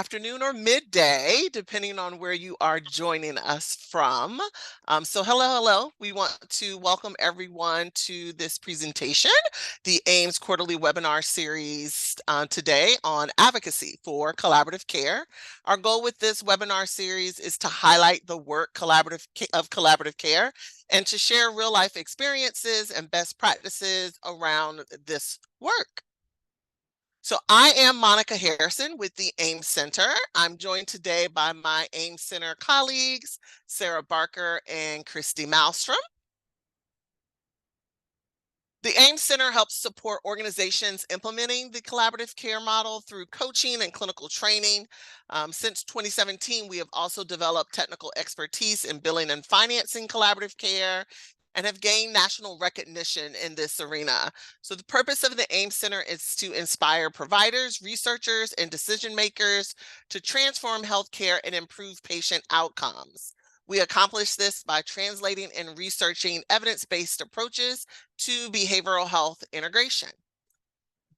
afternoon, or midday, depending on where you are joining us from. So hello. We want to welcome everyone to this presentation, the AIMS quarterly webinar series today on advocacy for collaborative care. Our goal with this webinar series is to highlight the work of collaborative care and to share real life experiences and best practices around this work. So I am Monica Harrison with the AIMS Center. I'm joined today by my AIMS Center colleagues, Sarah Barker and Christy Malmstrom. The AIMS Center helps support organizations implementing the collaborative care model through coaching and clinical training. Since 2017, we have also developed technical expertise in billing and financing collaborative care and have gained national recognition in this arena. So the purpose of the AIMS Center is to inspire providers, researchers, and decision makers to transform healthcare and improve patient outcomes. We accomplish this by translating and researching evidence-based approaches to behavioral health integration.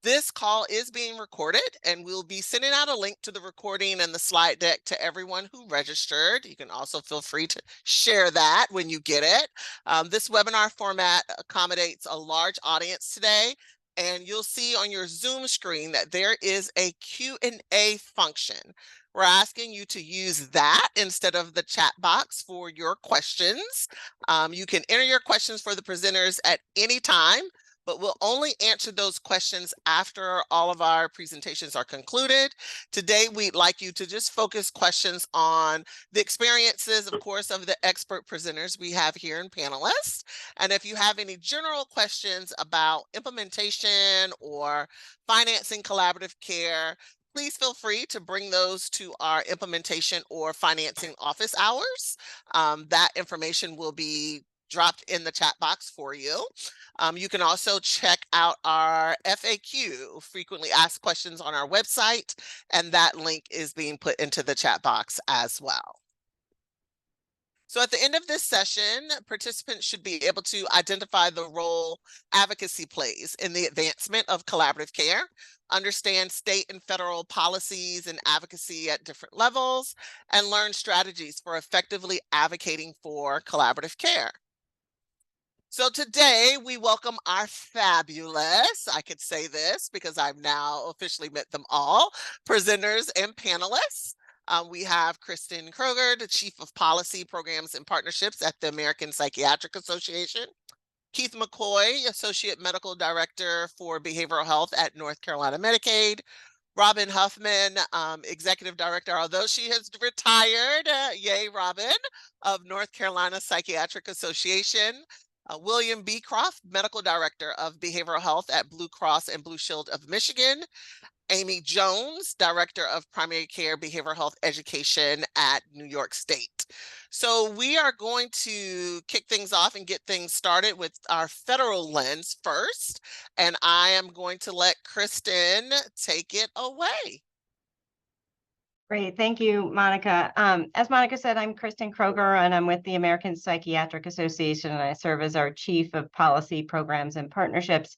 This call is being recorded, and we'll be sending out a link to the recording and the slide deck to everyone who registered. You can also feel free to share that when you get it. This webinar format accommodates a large audience today, and you'll see on your Zoom screen that there is a Q&A function. We're asking you to use that instead of the chat box for your questions. You can enter your questions for the presenters at any time, but we'll only answer those questions after all of our presentations are concluded. Today, we'd like you to just focus questions on the experiences, of course, of the expert presenters we have here in Panelists. And if you have any general questions about implementation or financing collaborative care, please feel free to bring those to our implementation or financing office hours. That information will be dropped in the chat box for you. You can also check out our FAQ, frequently asked questions, on our website, and that link is being put into the chat box as well. So at the end of this session, participants should be able to identify the role advocacy plays in the advancement of collaborative care, understand state and federal policies and advocacy at different levels, and learn strategies for effectively advocating for collaborative care. So today we welcome our fabulous, I could say this because I've now officially met them all, presenters and panelists. We have Kristen Kroger, the Chief of Policy, Programs, and Partnerships at the American Psychiatric Association. Keith McCoy, Associate Medical Director for Behavioral Health at North Carolina Medicaid. Robin Huffman, Executive Director, although she has retired, yay Robin, of North Carolina Psychiatric Association. William Beecroft, Medical Director of Behavioral Health at Blue Cross and Blue Shield of Michigan. Amy Jones, Director of Primary Care Behavioral Health Education at New York State. So we are going to kick things off and get things started with our federal lens first. And I am going to let Kristen take it away. Great. Thank you, Monica. As Monica said, I'm Kristen Kroger, and I'm with the American Psychiatric Association, and I serve as our Chief of Policy, Programs, and Partnerships.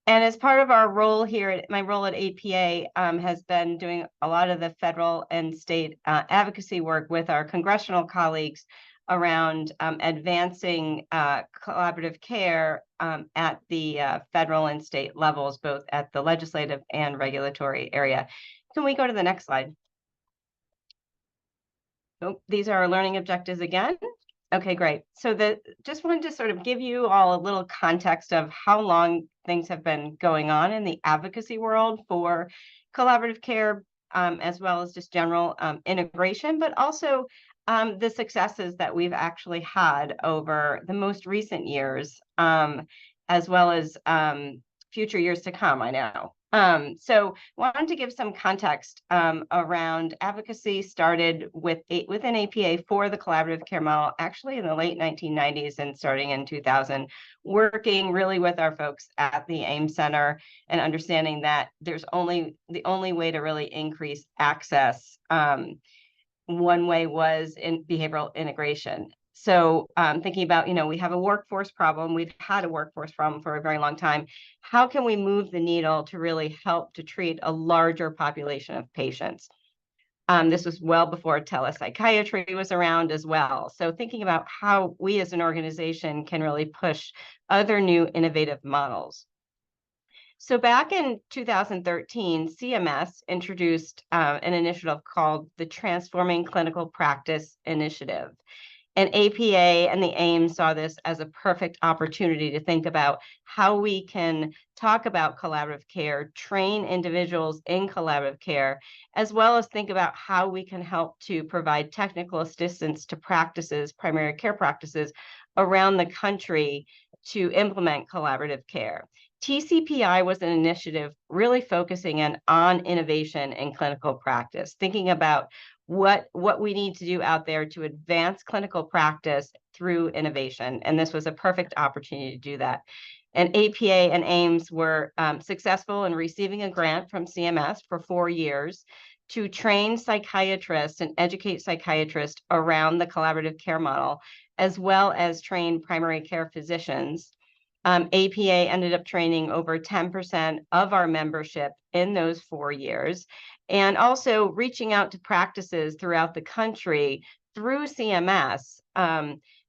And as part of our role here, my role at APA has been doing a lot of the federal and state advocacy work with our congressional colleagues around advancing collaborative care at the federal and state levels, both at the legislative and regulatory area. Can we go to the next slide? Oh, these are our learning objectives again. Okay, great. So just wanted to sort of give you all a little context of how long things have been going on in the advocacy world for collaborative care, as well as just general integration, but also the successes that we've actually had over the most recent years, as well as future years to come, I know. So wanted to give some context around advocacy started within APA for the collaborative care model, actually in the late 1990s and starting in 2000, working really with our folks at the AIMS Center and understanding that the only way to really increase access, one way was in behavioral integration. So thinking about, we have a workforce problem. We've had a workforce problem for a very long time. How can we move the needle to really help to treat a larger population of patients? This was well before telepsychiatry was around as well. So thinking about how we as an organization can really push other new innovative models. So back in 2013, CMS introduced an initiative called the Transforming Clinical Practice Initiative. And APA and the AIMS saw this as a perfect opportunity to think about how we can talk about collaborative care, train individuals in collaborative care, as well as think about how we can help to provide technical assistance to practices, primary care practices around the country to implement collaborative care. TCPI was an initiative really focusing on innovation in clinical practice, thinking about what we need to do out there to advance clinical practice through innovation. And this was a perfect opportunity to do that. And APA and AIMS were successful in receiving a grant from CMS for 4 years to train psychiatrists and educate psychiatrists around the collaborative care model, as well as train primary care physicians. APA ended up training over 10% of our membership in those 4 years, and also reaching out to practices throughout the country through CMS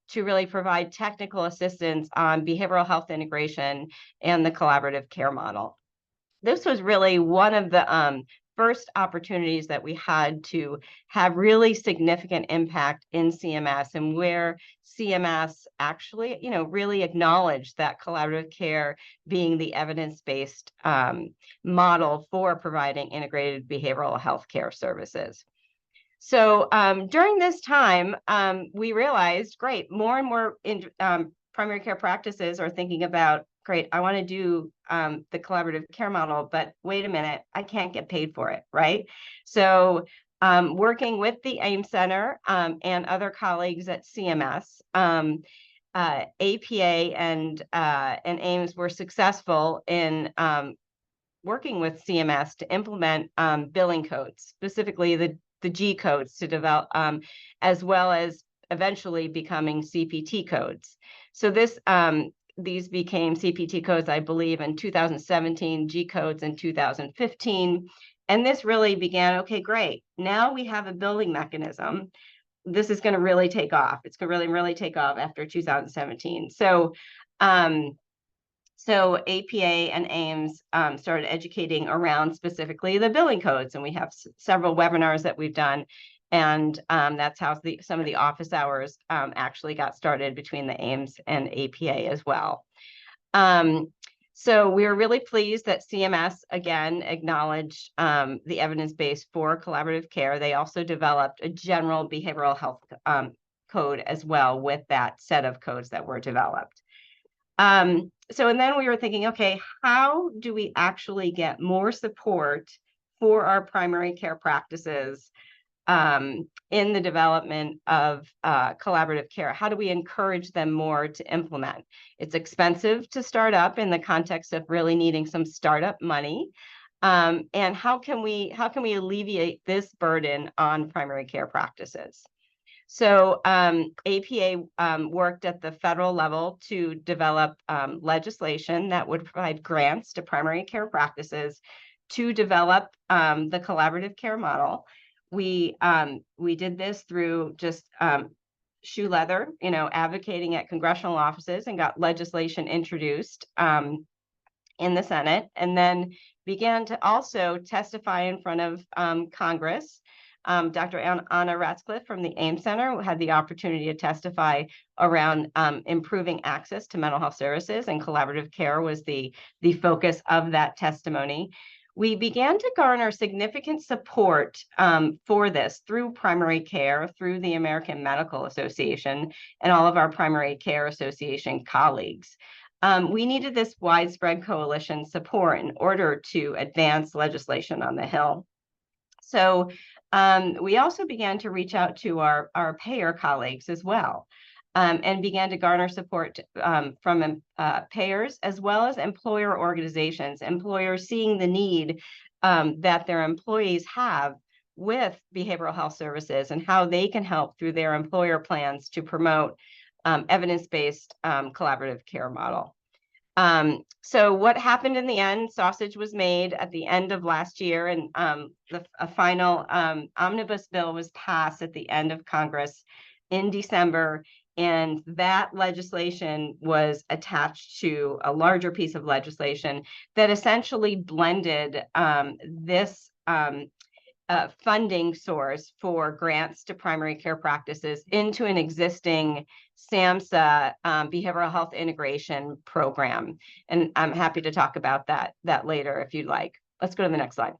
to really provide technical assistance on behavioral health integration and the collaborative care model. This was really one of the first opportunities that we had to have really significant impact in CMS, and where CMS actually, really acknowledged that collaborative care being the evidence-based model for providing integrated behavioral health care services. So during this time, we realized, great, more and more primary care practices are thinking about, great, I want to do the collaborative care model, but wait a minute, I can't get paid for it, right? So working with the AIM Center and other colleagues at CMS, APA and AIMS were successful in working with CMS to implement billing codes, specifically the G codes to develop, as well as eventually becoming CPT codes. So these became CPT codes, I believe, in 2017, G codes in 2015. And this really began, okay, great. Now we have a billing mechanism. This is going to really take off. It's going to really take off after 2017. So APA and AIMS started educating around specifically the billing codes, and we have several webinars that we've done, and that's how some of the office hours actually got started between the AIMS and APA as well. So we were really pleased that CMS again acknowledged the evidence base for collaborative care. They also developed a general behavioral health code as well with that set of codes that were developed. And then we were thinking, okay, how do we actually get more support for our primary care practices in the development of collaborative care? How do we encourage them more to implement? It's expensive to start up in the context of really needing some startup money. And how can we alleviate this burden on primary care practices? So APA worked at the federal level to develop legislation that would provide grants to primary care practices to develop the collaborative care model. We did this through just shoe leather, advocating at congressional offices, and got legislation introduced in the Senate, and then began to also testify in front of Congress. Dr. Anna Ratcliffe from the AIM Center had the opportunity to testify around improving access to mental health services, and collaborative care was the focus of that testimony. We began to garner significant support for this through primary care, through the American Medical Association, and all of our primary care association colleagues. We needed this widespread coalition support in order to advance legislation on the Hill. So we also began to reach out to our payer colleagues as well, and began to garner support from payers as well as employer organizations, employers seeing the need that their employees have with behavioral health services, and how they can help through their employer plans to promote evidence-based collaborative care model. So what happened in the end? Sausage was made at the end of last year, and a final omnibus bill was passed at the end of Congress in December. And that legislation was attached to a larger piece of legislation that essentially blended this funding source for grants to primary care practices into an existing SAMHSA behavioral health integration program. And I'm happy to talk about that later if you'd like. Let's go to the next slide.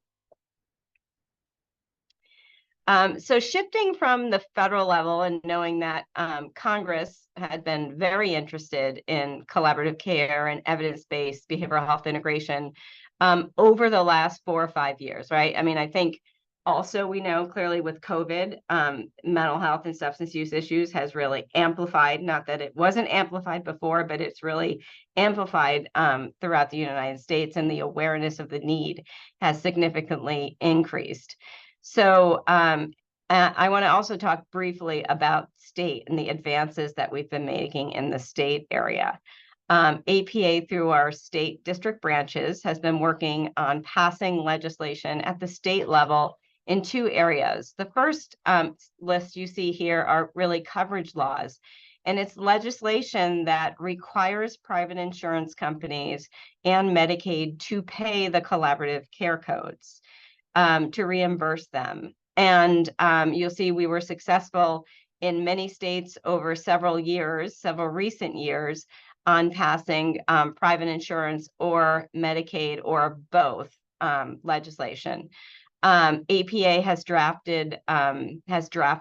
So shifting from the federal level and knowing that Congress had been very interested in collaborative care and evidence-based behavioral health integration over the last 4 or 5 years, right? I mean, I think also we know clearly with COVID, mental health and substance use issues has really amplified, not that it wasn't amplified before, but it's really amplified throughout the United States, and the awareness of the need has significantly increased. So I want to also talk briefly about state and the advances that we've been making in the state area. APA, through our state district branches, has been working on passing legislation at the state level in 2 areas. The first list you see here are really coverage laws. And it's legislation that requires private insurance companies and Medicaid to pay the collaborative care codes. To reimburse them. And you'll see we were successful in many states over several recent years, on passing private insurance or Medicaid or both legislation. APA has draft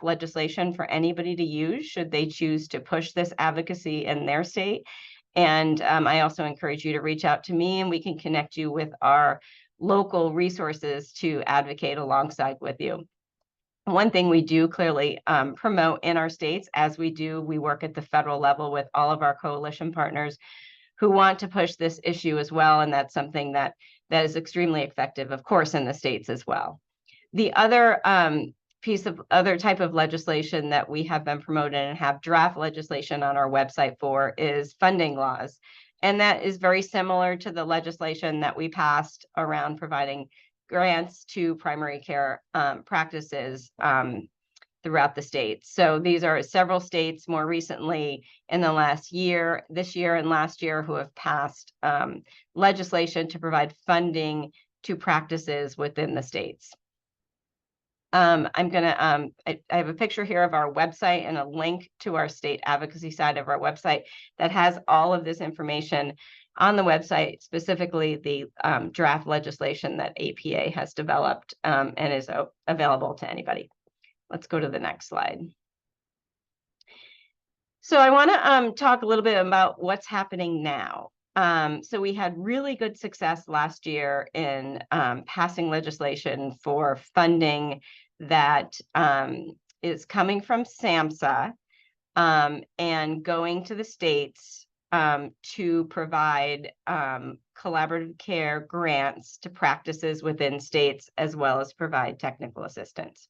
legislation for anybody to use should they choose to push this advocacy in their state. And I also encourage you to reach out to me, and we can connect you with our local resources to advocate alongside with you. One thing we do clearly promote in our states, as we work at the federal level with all of our coalition partners who want to push this issue as well. And that's something that is extremely effective, of course, in the states as well. The other other type of legislation that we have been promoting and have draft legislation on our website for is funding laws. And that is very similar to the legislation that we passed around providing grants to primary care practices throughout the states. So these are several states more recently in the this year and last year, who have passed legislation to provide funding to practices within the states. I have a picture here of our website and a link to our state advocacy side of our website that has all of this information on the website, specifically the draft legislation that APA has developed and is available to anybody. Let's go to the next slide. So I want to talk a little bit about what's happening now. So we had really good success last year in passing legislation for funding that is coming from SAMHSA and going to the states to provide collaborative care grants to practices within states, as well as provide technical assistance.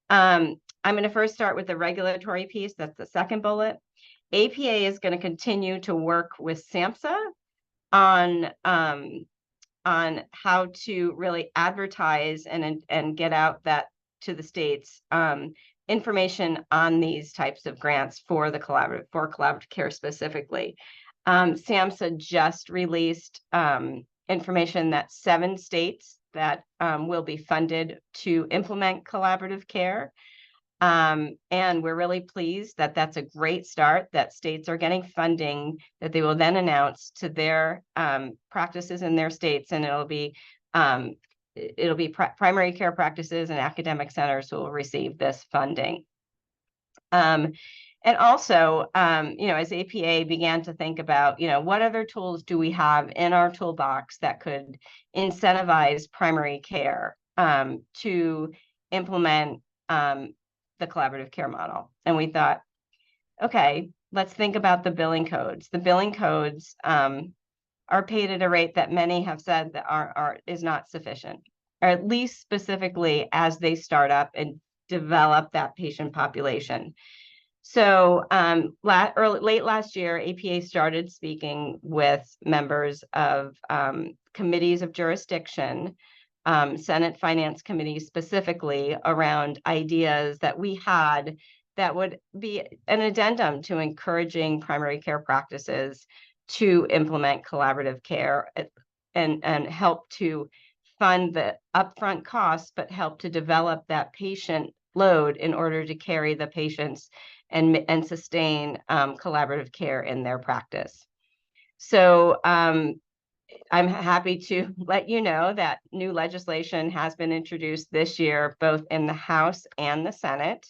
I'm going to first start with the regulatory piece. That's the second bullet. APA is going to continue to work with SAMHSA on how to really advertise and get out that to the states information on these types of grants for collaborative care specifically. SAMHSA just released information that 7 states that will be funded to implement collaborative care. And we're really pleased that that's a great start, that states are getting funding that they will then announce to their practices in their states, and it'll be primary care practices and academic centers who will receive this funding. And also, as APA began to think about, what other tools do we have in our toolbox that could incentivize primary care to implement the collaborative care model. And we thought, okay, let's think about the billing codes. The billing codes are paid at a rate that many have said that is not sufficient, or at least specifically as they start up and develop that patient population. So late last year, APA started speaking with members of committees of jurisdiction, Senate Finance Committee specifically, around ideas that we had that would be an addendum to encouraging primary care practices to implement collaborative care and help to fund the upfront costs, but help to develop that patient load in order to carry the patients and sustain collaborative care in their practice. So I'm happy to let you know that new legislation has been introduced this year, both in the House and the Senate.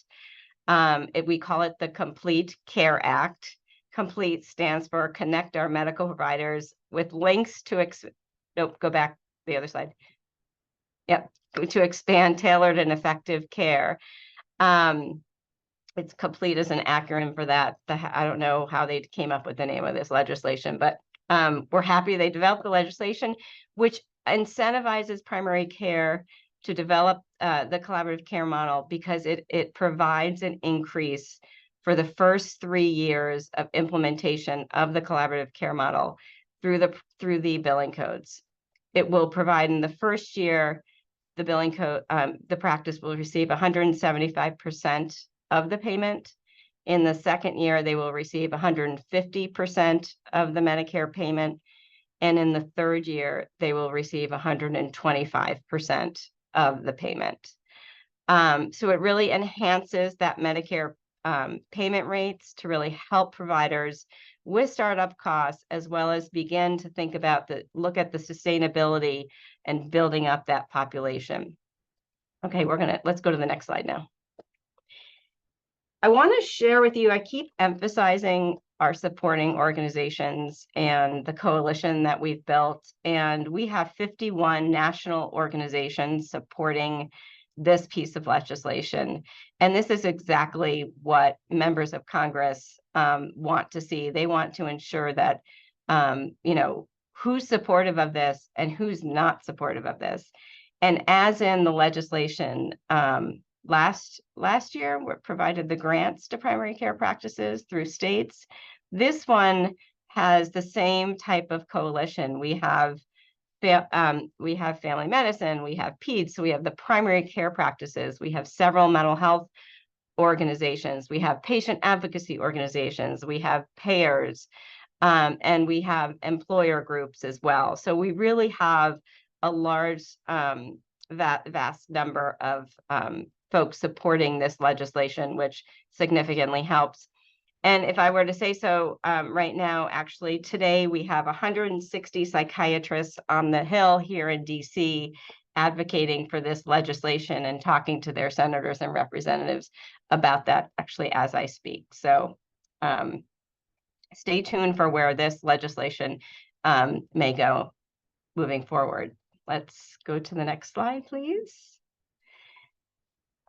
We call it the Complete Care Act. Complete stands for Connect Our Medical Providers with links to, nope, go back the other slide. Yep, to expand tailored and effective care. It's complete as an acronym for that. I don't know how they came up with the name of this legislation, but we're happy they developed the legislation, which incentivizes primary care to develop the collaborative care model because it provides an increase for the first 3 years of implementation of the collaborative care model through the billing codes. It will provide in the first year, the billing code, the practice will receive 175% of the payment. In the second year, they will receive 150% of the Medicare payment. And in the third year, they will receive 125% of the payment. So it really enhances that Medicare payment rates to really help providers with startup costs, as well as begin to think about look at the sustainability and building up that population. Okay, let's go to the next slide now. I want to share with you, I keep emphasizing our supporting organizations and the coalition that we've built. And we have 51 national organizations supporting this piece of legislation. And this is exactly what members of Congress want to see. They want to ensure that, who's supportive of this and who's not supportive of this. And as in the legislation, last year, we provided the grants to primary care practices through states. This one has the same type of coalition. We have family medicine, we have peds, so we have the primary care practices, we have several mental health organizations, we have patient advocacy organizations, we have payers, and we have employer groups as well. So we really have a large, vast number of folks supporting this legislation, which significantly helps. And if I were to say so, right now, actually, today we have 160 psychiatrists on the Hill here in DC advocating for this legislation and talking to their senators and representatives about that actually as I speak. So stay tuned for where this legislation may go moving forward. Let's go to the next slide, please.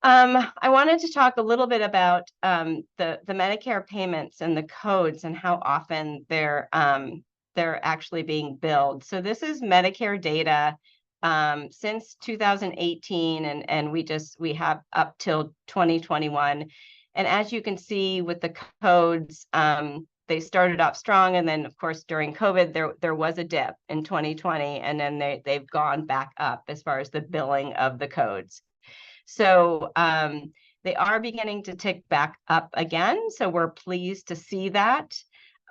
I wanted to talk a little bit about the Medicare payments and the codes and how often they're actually being billed. So this is Medicare data since 2018, and we have up till 2021. And as you can see with the codes, they started off strong, and then of course during COVID there was a dip in 2020, and then they've gone back up as far as the billing of the codes. So they are beginning to tick back up again. So we're pleased to see that.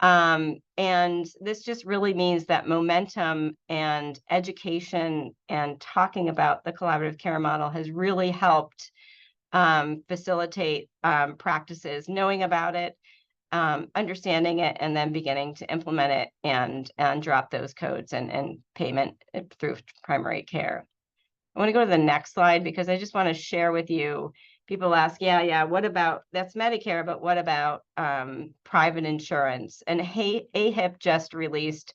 And this just really means that momentum and education and talking about the collaborative care model has really helped facilitate practices knowing about it, understanding it, and then beginning to implement it and drop those codes and payment through primary care. I want to go to the next slide because I just want to share with you. People ask, yeah, what about, that's Medicare, but what about private insurance? And AHIP just released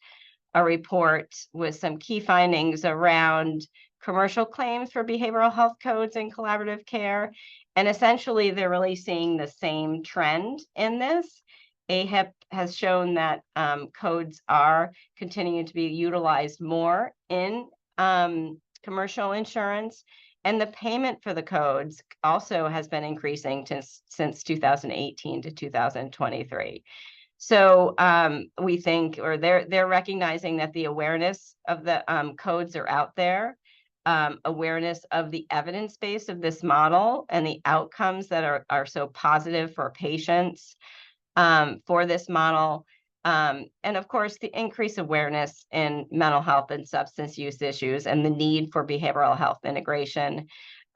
a report with some key findings around commercial claims for behavioral health codes and collaborative care. And essentially, they're really seeing the same trend in this. AHIP has shown that codes are continuing to be utilized more in commercial insurance, And the payment for the codes also has been increasing since 2018 to 2023. So we think, or they're recognizing that the awareness of the codes are out there, awareness of the evidence base of this model and the outcomes that are so positive for patients for this model. And of course, the increased awareness in mental health and substance use issues and the need for behavioral health integration.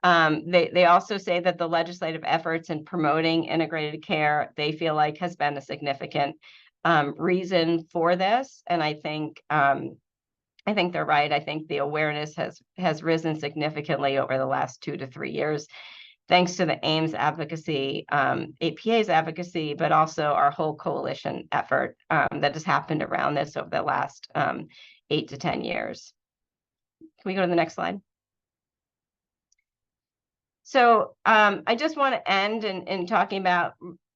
They also say that the legislative efforts in promoting integrated care, they feel like has been a significant reason for this. And I think they're right. I think the awareness has risen significantly over the last 2 to 3 years, thanks to the AIMS advocacy, APA's advocacy, but also our whole coalition effort that has happened around this over the last 8 to 10 years. Can we go to the next slide? So I just want to end in talking about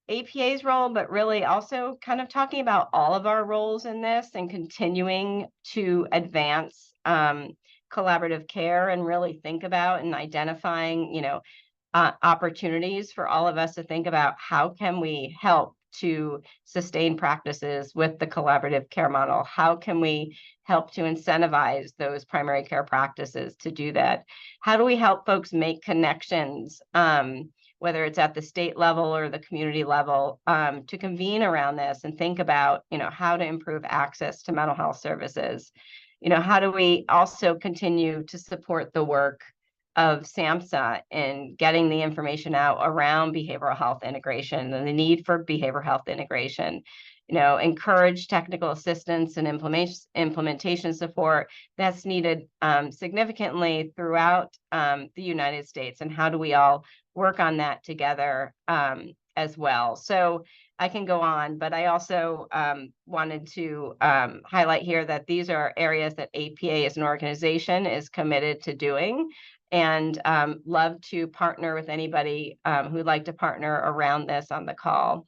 APA's role, but really also kind of talking about all of our roles in this and continuing to advance collaborative care and really think about and identifying, opportunities for all of us to think about how can we help to sustain practices with the collaborative care model? How can we help to incentivize those primary care practices to do that? How do we help folks make connections, whether it's at the state level or the community level, to convene around this and think about, how to improve access to mental health services? How do we also continue to support the work of SAMHSA in getting the information out around behavioral health integration and the need for behavioral health integration? Encourage technical assistance and implementation support that's needed significantly throughout the United States. And how do we all work on that together as well? So I can go on, but I also wanted to highlight here that these are areas that APA as an organization is committed to doing, and love to partner with anybody who'd like to partner around this on the call.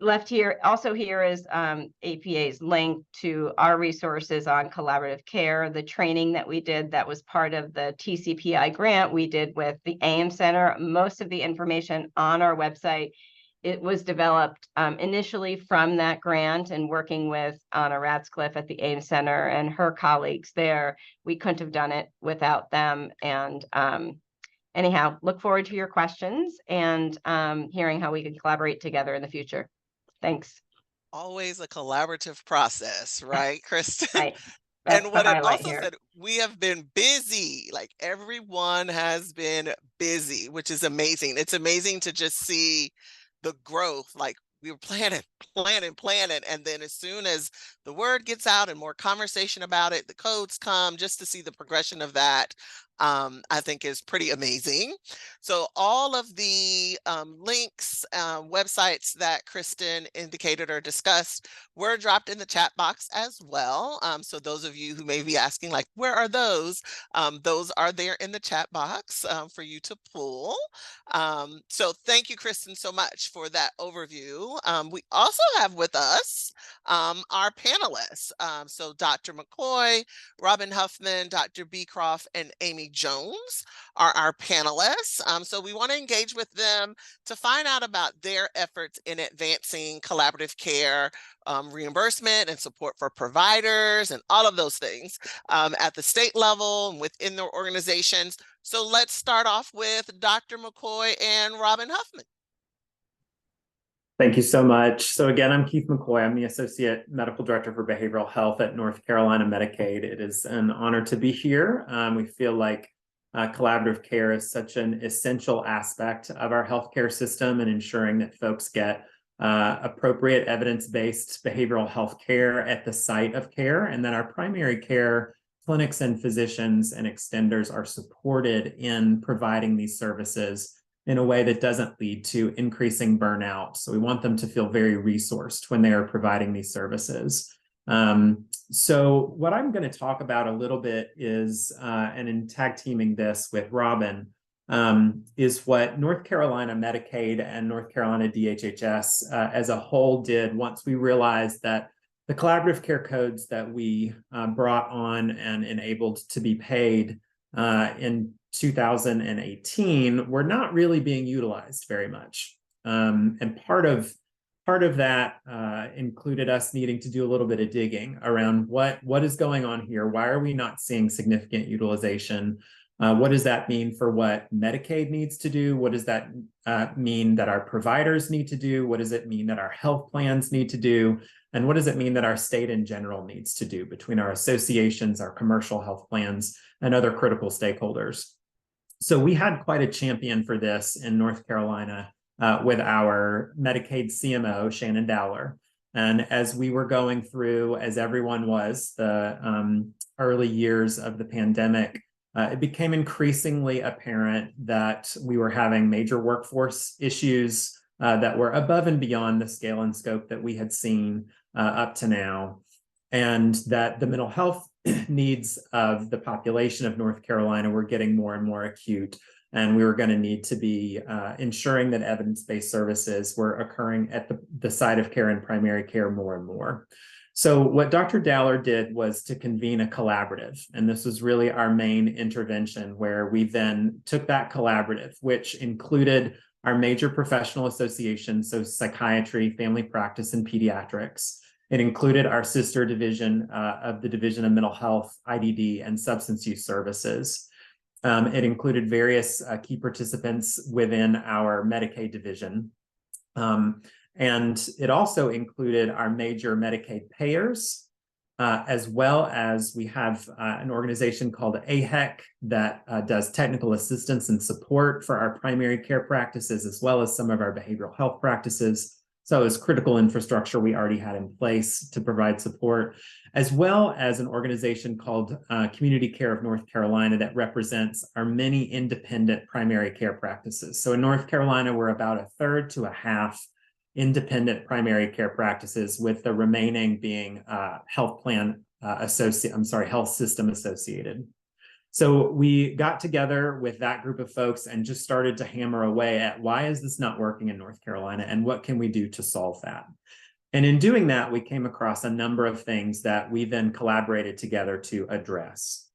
Left here, also here is APA's link to our resources on collaborative care, the training that we did that was part of the TCPI grant we did with the AIM Center. Most of the information on our website, it was developed initially from that grant and working with Anna Ratscliffe at the AIM Center and her colleagues there. We couldn't have done it without them. And anyhow, look forward to your questions and hearing how we can collaborate together in the future. Thanks. Always a collaborative process, right, Kristen? Right. That's And what the it highlight also here. said, we have been busy, like everyone has been busy, which is amazing. It's amazing to just see the growth. Like we were planning, and then as soon as the word gets out and more conversation about it, the codes come, just to see the progression of that, I think is pretty amazing. So all of the links, websites that Kristen indicated or discussed were dropped in the chat box as well. So those of you who may be asking, like, where are those? Those are there in the chat box for you to pull. So thank you, Kristen, so much for that overview. We also have with us our panelists. So Dr. McCoy, Robin Huffman, Dr. Beecroft, and Amy Jones are our panelists. So we want to engage with them to find out about their efforts in advancing collaborative care, reimbursement and support for providers and all of those things at the state level and within their organizations. So let's start off with Dr. McCoy and Robin Huffman. Thank you so much. So again, I'm Keith McCoy. I'm the Associate Medical Director for Behavioral Health at North Carolina Medicaid. It is an honor to be here. We feel like collaborative care is such an essential aspect of our healthcare system and ensuring that folks get appropriate evidence-based behavioral health care at the site of care, and that our primary care clinics and physicians and extenders are supported in providing these services in a way that doesn't lead to increasing burnout. So we want them to feel very resourced when they are providing these services. So what I'm going to talk about a little bit is, and in tag teaming this with Robin, is what North Carolina Medicaid and North Carolina DHHS as a whole did once we realized that the collaborative care codes that we brought on and enabled to be paid in 2018 were not really being utilized very much. And part of that included us needing to do a little bit of digging around what is going on here. Why are we not seeing significant utilization? What does that mean for what Medicaid needs to do? What does that mean that our providers need to do? What does it mean that our health plans need to do? And what does it mean that our state in general needs to do between our associations, our commercial health plans, and other critical stakeholders? So we had quite a champion for this in North Carolina with our Medicaid CMO, Shannon Dowler. And as we were going through, as everyone was, the early years of the pandemic, it became increasingly apparent that we were having major workforce issues that were above and beyond the scale and scope that we had seen up to now, and that the mental health needs of the population of North Carolina were getting more and more acute, and we were going to need to be ensuring that evidence-based services were occurring at the site of care and primary care more and more. So what Dr. Dowler did was to convene a collaborative, and this was really our main intervention, where we then took that collaborative, which included our major professional associations, so psychiatry, family practice, and pediatrics. It included our sister division of the Division of Mental Health, IDD, and Substance Use Services. It included various key participants within our Medicaid division. And it also included our major Medicaid payers, as well as we have an organization called AHEC that does technical assistance and support for our primary care practices, as well as some of our behavioral health practices. So it was critical infrastructure we already had in place to provide support, as well as an organization called Community Care of North Carolina that represents our many independent primary care practices. So in North Carolina, we're about a third to a half independent primary care practices, with the remaining being health system associated. So we got together with that group of folks and just started to hammer away at why is this not working in North Carolina, and what can we do to solve that? And in doing that, we came across a number of things that we then collaborated together to address.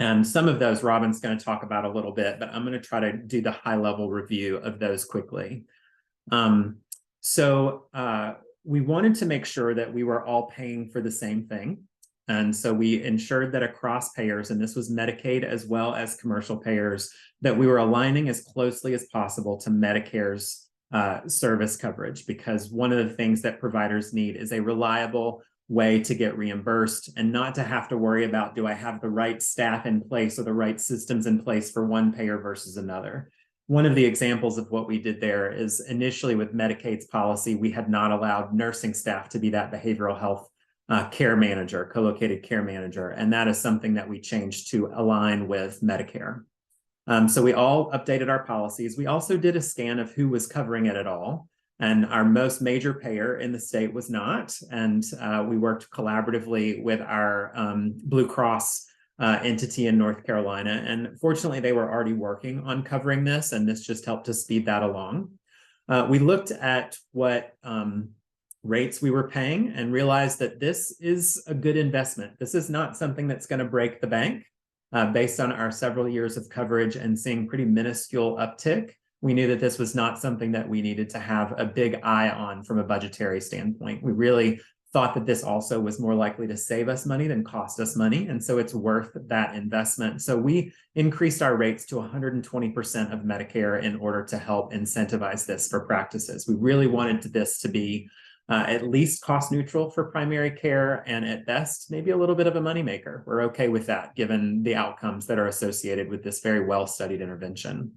And some of those Robin's going to talk about a little bit, but I'm going to try to do the high-level review of those quickly. So we wanted to make sure that we were all paying for the same thing. And so we ensured that across payers, and this was Medicaid as well as commercial payers, that we were aligning as closely as possible to Medicare's service coverage, because one of the things that providers need is a reliable way to get reimbursed and not to have to worry about, do I have the right staff in place or the right systems in place for one payer versus another? One of the examples of what we did there is initially with Medicaid's policy, we had not allowed nursing staff to be that behavioral health care manager, co-located care manager. And that is something that we changed to align with Medicare. So we all updated our policies. We also did a scan of who was covering it at all. And our most major payer in the state was not. And we worked collaboratively with our Blue Cross entity in North Carolina. And fortunately, they were already working on covering this, and this just helped to speed that along. We looked at what rates we were paying and realized that this is a good investment. This is not something that's going to break the bank. Based on our several years of coverage and seeing pretty minuscule uptick, we knew that this was not something that we needed to have a big eye on from a budgetary standpoint. We really thought that this also was more likely to save us money than cost us money. And so it's worth that investment. So we increased our rates to 120% of Medicare in order to help incentivize this for practices. We really wanted this to be at least cost neutral for primary care, and at best, maybe a little bit of a moneymaker. We're okay with that, given the outcomes that are associated with this very well-studied intervention.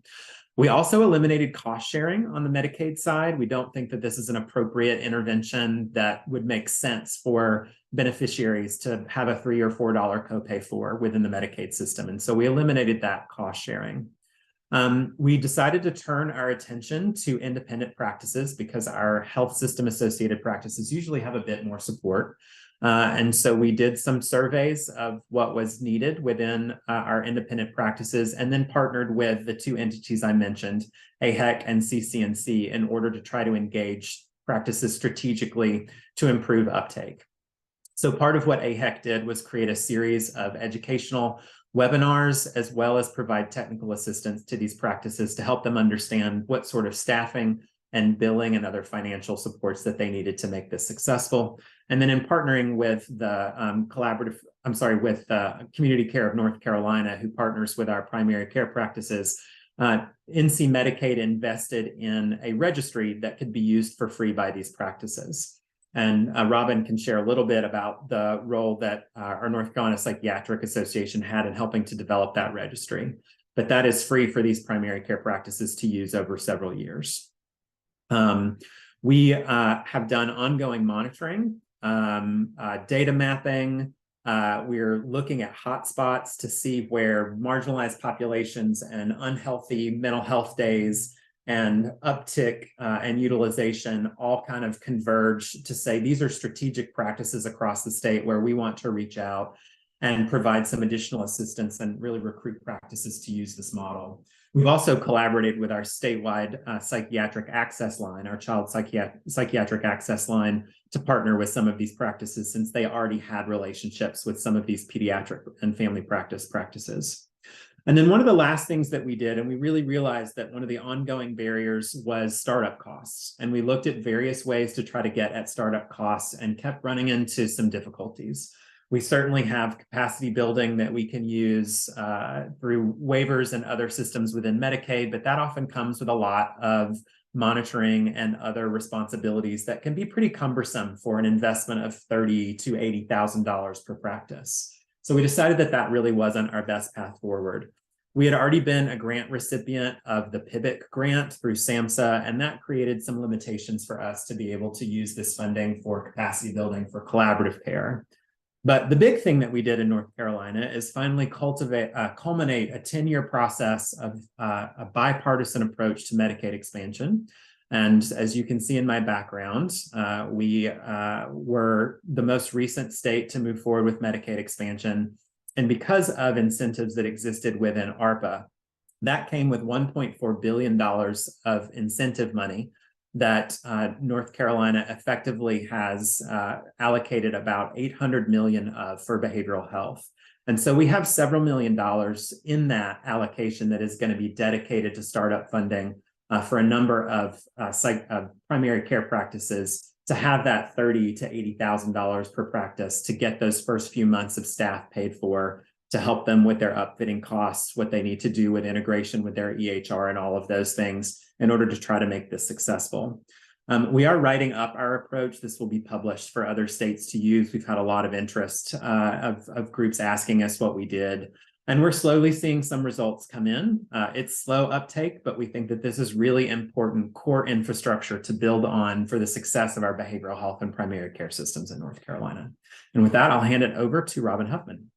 We also eliminated cost sharing on the Medicaid side. We don't think that this is an appropriate intervention that would make sense for beneficiaries to have a $3 or $4 copay for within the Medicaid system. And so we eliminated that cost sharing. We decided to turn our attention to independent practices because our health system associated practices usually have a bit more support. And so we did some surveys of what was needed within our independent practices, and then partnered with the two entities I mentioned, AHEC and CCNC, in order to try to engage practices strategically to improve uptake. So part of what AHEC did was create a series of educational webinars, as well as provide technical assistance to these practices to help them understand what sort of staffing and billing and other financial supports that they needed to make this successful. And then in partnering with the Community Care of North Carolina, who partners with our primary care practices, NC Medicaid invested in a registry that could be used for free by these practices. And Robin can share a little bit about the role that our North Carolina Psychiatric Association had in helping to develop that registry. But that is free for these primary care practices to use over several years. We have done ongoing monitoring, data mapping. We're looking at hotspots to see where marginalized populations and unhealthy mental health days and uptick and utilization all kind of converge to say these are strategic practices across the state where we want to reach out and provide some additional assistance and really recruit practices to use this model. We've also collaborated with our statewide psychiatric access line, our child psychiatric access line, to partner with some of these practices since they already had relationships with some of these pediatric and family practices. And then one of the last things that we did, and we really realized that one of the ongoing barriers was startup costs. And we looked at various ways to try to get at startup costs and kept running into some difficulties. We certainly have capacity building that we can use through waivers and other systems within Medicaid, but that often comes with a lot of monitoring and other responsibilities that can be pretty cumbersome for an investment of $30,000 to $80,000 per practice. So we decided that that really wasn't our best path forward. We had already been a grant recipient of the PIBIC grant through SAMHSA, and that created some limitations for us to be able to use this funding for capacity building for collaborative care. But the big thing that we did in North Carolina is finally culminate a 10-year process of a bipartisan approach to Medicaid expansion. And as you can see in my background, we were the most recent state to move forward with Medicaid expansion. And because of incentives that existed within ARPA, that came with $1.4 billion of incentive money that North Carolina effectively has allocated about $800 million for behavioral health. And so we have several $1 million in that allocation that is going to be dedicated to startup funding for a number of primary care practices to have that $30,000 to $80,000 per practice to get those first few months of staff paid for, to help them with their upfitting costs, what they need to do with integration with their EHR and all of those things in order to try to make this successful. We are writing up our approach. This will be published for other states to use. We've had a lot of interest of groups asking us what we did. And we're slowly seeing some results come in. It's slow uptake, but we think that this is really important core infrastructure to build on for the success of our behavioral health and primary care systems in North Carolina. And with that, I'll hand it over to Robin Huffman.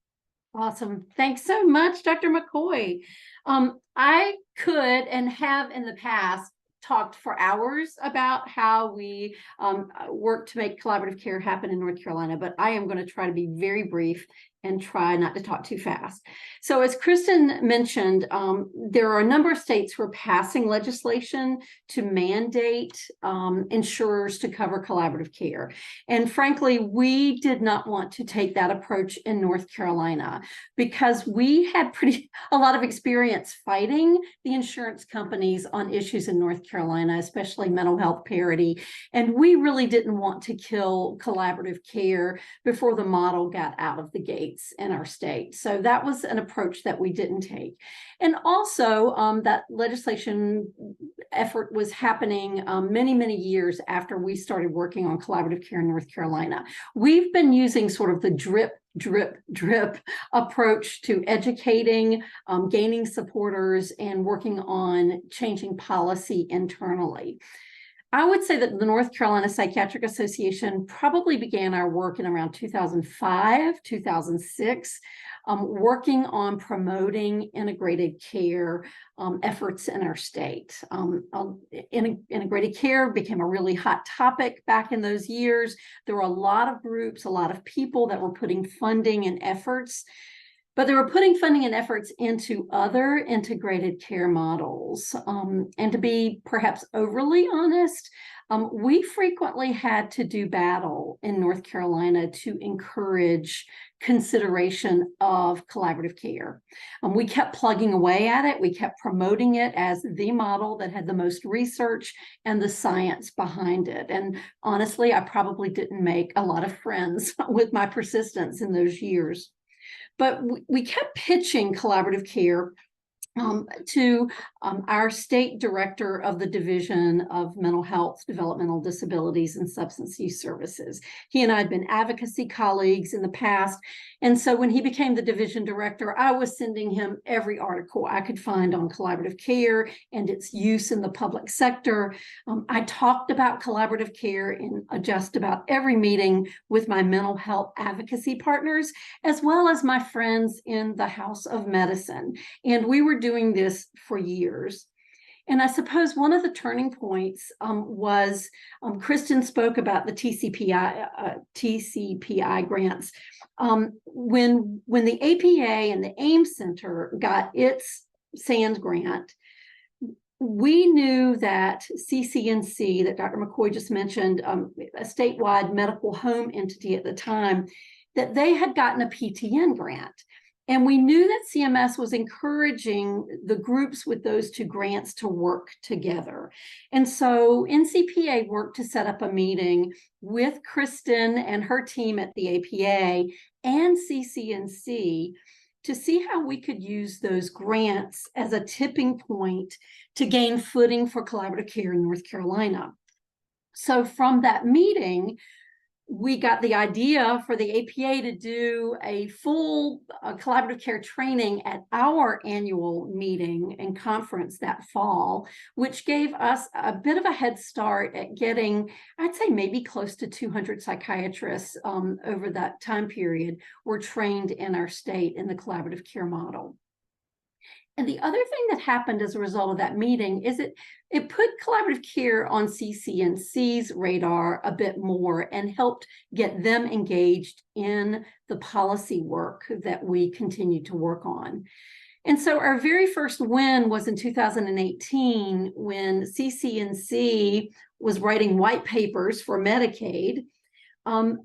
Awesome. Thanks so much, Dr. McCoy. I could and have in the past talked for hours about how we work to make collaborative care happen in North Carolina, but I am going to try to be very brief and try not to talk too fast. So as Kristen mentioned, there are a number of states who are passing legislation to mandate insurers to cover collaborative care. And frankly, we did not want to take that approach in North Carolina because we had a lot of experience fighting the insurance companies on issues in North Carolina, especially mental health parity. And we really didn't want to kill collaborative care before the model got out of the gate in our state. So that was an approach that we didn't take. And also that legislation effort was happening many, many years after we started working on collaborative care in North Carolina. We've been using sort of the drip approach to educating, gaining supporters, and working on changing policy internally. I would say that the North Carolina Psychiatric Association probably began our work in around 2005, 2006, working on promoting integrated care efforts in our state. Integrated care became a really hot topic back in those years. There were a lot of groups, a lot of people that were putting funding and efforts But they were putting funding and efforts into other integrated care models. And to be perhaps overly honest, we frequently had to do battle in North Carolina to encourage consideration of collaborative care. We kept plugging away at it. We kept promoting it as the model that had the most research and the science behind it. And honestly, I probably didn't make a lot of friends with my persistence in those years. But we kept pitching collaborative care to our state director of the Division of Mental Health, Developmental Disabilities, and Substance Use Services. He and I had been advocacy colleagues in the past. And so when he became the division director, I was sending him every article I could find on collaborative care and its use in the public sector. I talked about collaborative care in just about every meeting with my mental health advocacy partners, as well as my friends in the House of Medicine. And we were doing this for years. And I suppose one of the turning points was Kristen spoke about the TCPI grants. When the APA and the AIMS Center got its SAND grant, we knew that CCNC, that Dr. McCoy just mentioned, a statewide medical home entity at the time, that they had gotten a PTN grant. And we knew that CMS was encouraging the groups with those two grants to work together. And so NCPA worked to set up a meeting with Kristen and her team at the APA and CCNC to see how we could use those grants as a tipping point to gain footing for collaborative care in North Carolina. So from that meeting, we got the idea for the APA to do a full collaborative care training at our annual meeting and conference that fall, which gave us a bit of a head start at getting, I'd say maybe close to 200 psychiatrists over that time period were trained in our state in the collaborative care model. And the other thing that happened as a result of that meeting is it put collaborative care on CCNC's radar a bit more and helped get them engaged in the policy work that we continue to work on. And so our very first win was in 2018 when CCNC was writing white papers for Medicaid.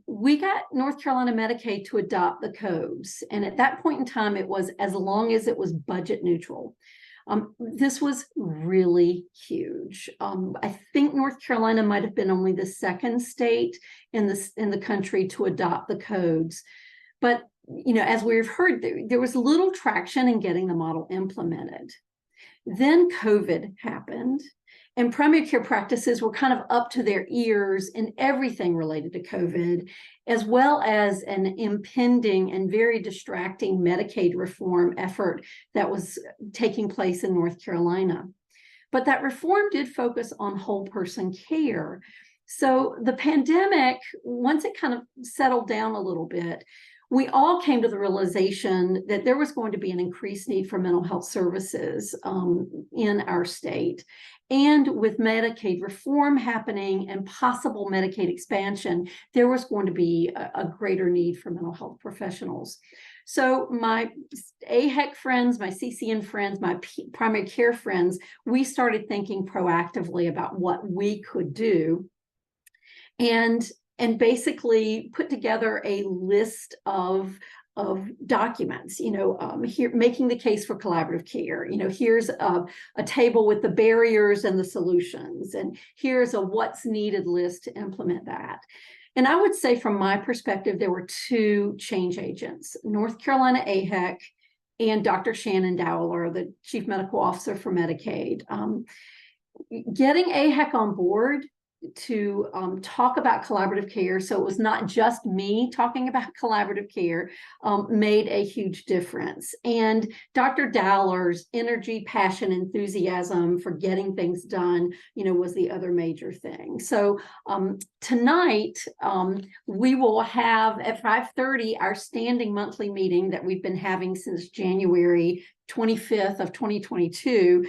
We got North Carolina Medicaid to adopt the codes. And at that point in time, it was as long as it was budget neutral. This was really huge. I think North Carolina might have been only the second state in the country to adopt the codes. But, you know, as we've heard, there was little traction in getting the model implemented. Then COVID happened. And primary care practices were kind of up to their ears in everything related to COVID, as well as an impending and very distracting Medicaid reform effort that was taking place in North Carolina. But that reform did focus on whole person care. So the pandemic, once it kind of settled down a little bit, we all came to the realization that there was going to be an increased need for mental health services in our state. And with Medicaid reform happening and possible Medicaid expansion, there was going to be a greater need for mental health professionals. So my AHEC friends, my CCN friends, my primary care friends, we started thinking proactively about what we could do. And basically put together a list of documents, here making the case for collaborative care. Here's a table with the barriers and the solutions, and here's a what's needed list to implement that. And I would say from my perspective, there were two change agents, North Carolina AHEC and Dr. Shannon Dowler, the Chief Medical Officer for Medicaid. Getting AHEC on board to talk about collaborative care, so it was not just me talking about collaborative care, made a huge difference. And Dr. Dowler's energy, passion, enthusiasm for getting things done, was the other major thing. So tonight, we will have at 5:30 our standing monthly meeting that we've been having since January 25th of 2022.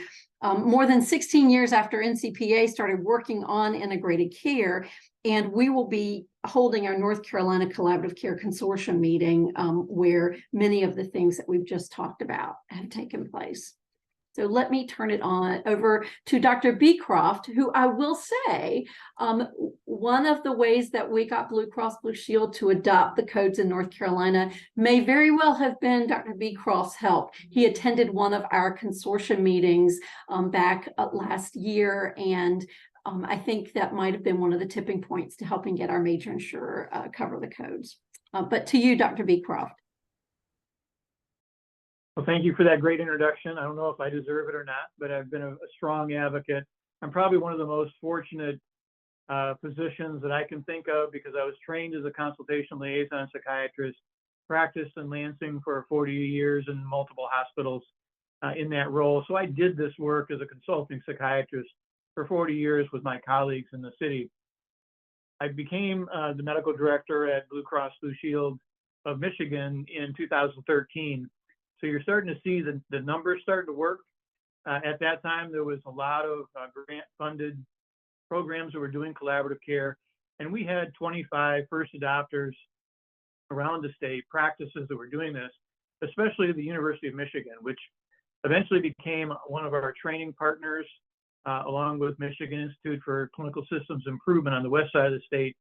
More than 16 years after NCPA started working on integrated care. And we will be holding our North Carolina Collaborative Care Consortium meeting where many of the things that we've just talked about have taken place. So let me turn it over to Dr. Beecroft, who I will say, one of the ways that we got Blue Cross Blue Shield to adopt the codes in North Carolina may very well have been Dr. Beecroft's help. He attended one of our consortium meetings back last year, and I think that might have been one of the tipping points to helping get our major insurer cover the codes. But to you, Dr. Beecroft. Well, thank you for that great introduction. I don't know if I deserve it or not, but I've been a strong advocate. I'm probably one of the most fortunate physicians that I can think of because I was trained as a consultation liaison psychiatrist, practiced in Lansing for 40 years in multiple hospitals in that role. So I did this work as a consulting psychiatrist for 40 years with my colleagues in the city. I became the medical director at Blue Cross Blue Shield of Michigan in 2013. So you're starting to see the numbers starting to work. At that time, there was a lot of grant-funded programs that were doing collaborative care, and we had 25 first adopters around the state, practices that were doing this, especially at the University of Michigan, which eventually became one of our training partners, along with Michigan Institute for Clinical Systems Improvement on the west side of the state.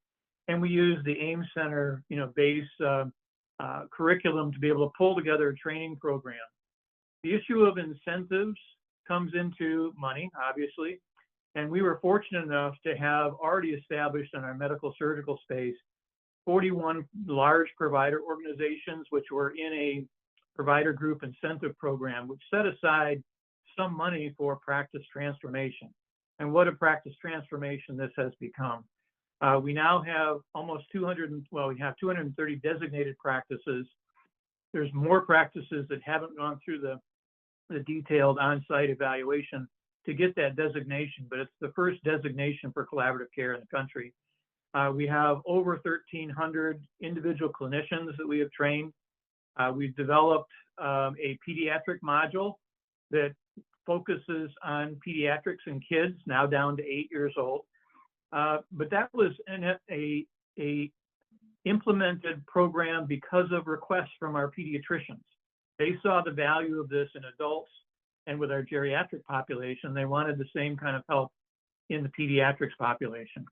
And we used the AIM Center, base curriculum to be able to pull together a training program. The issue of incentives comes into money, obviously, and we were fortunate enough to have already established in our medical surgical space 41 large provider organizations which were in a provider group incentive program, which set aside some money for practice transformation. And what a practice transformation this has become. We now have almost 230 designated practices. There's more practices that haven't gone through the detailed on-site evaluation to get that designation, but it's the first designation for collaborative care in the country. We have over 1,300 individual clinicians that we have trained. We've developed a pediatric module that focuses on pediatrics and kids, now down to 8 years old. But that was a implemented program because of requests from our pediatricians. They saw the value of this in adults, and with our geriatric population, they wanted the same kind of help in the pediatrics population.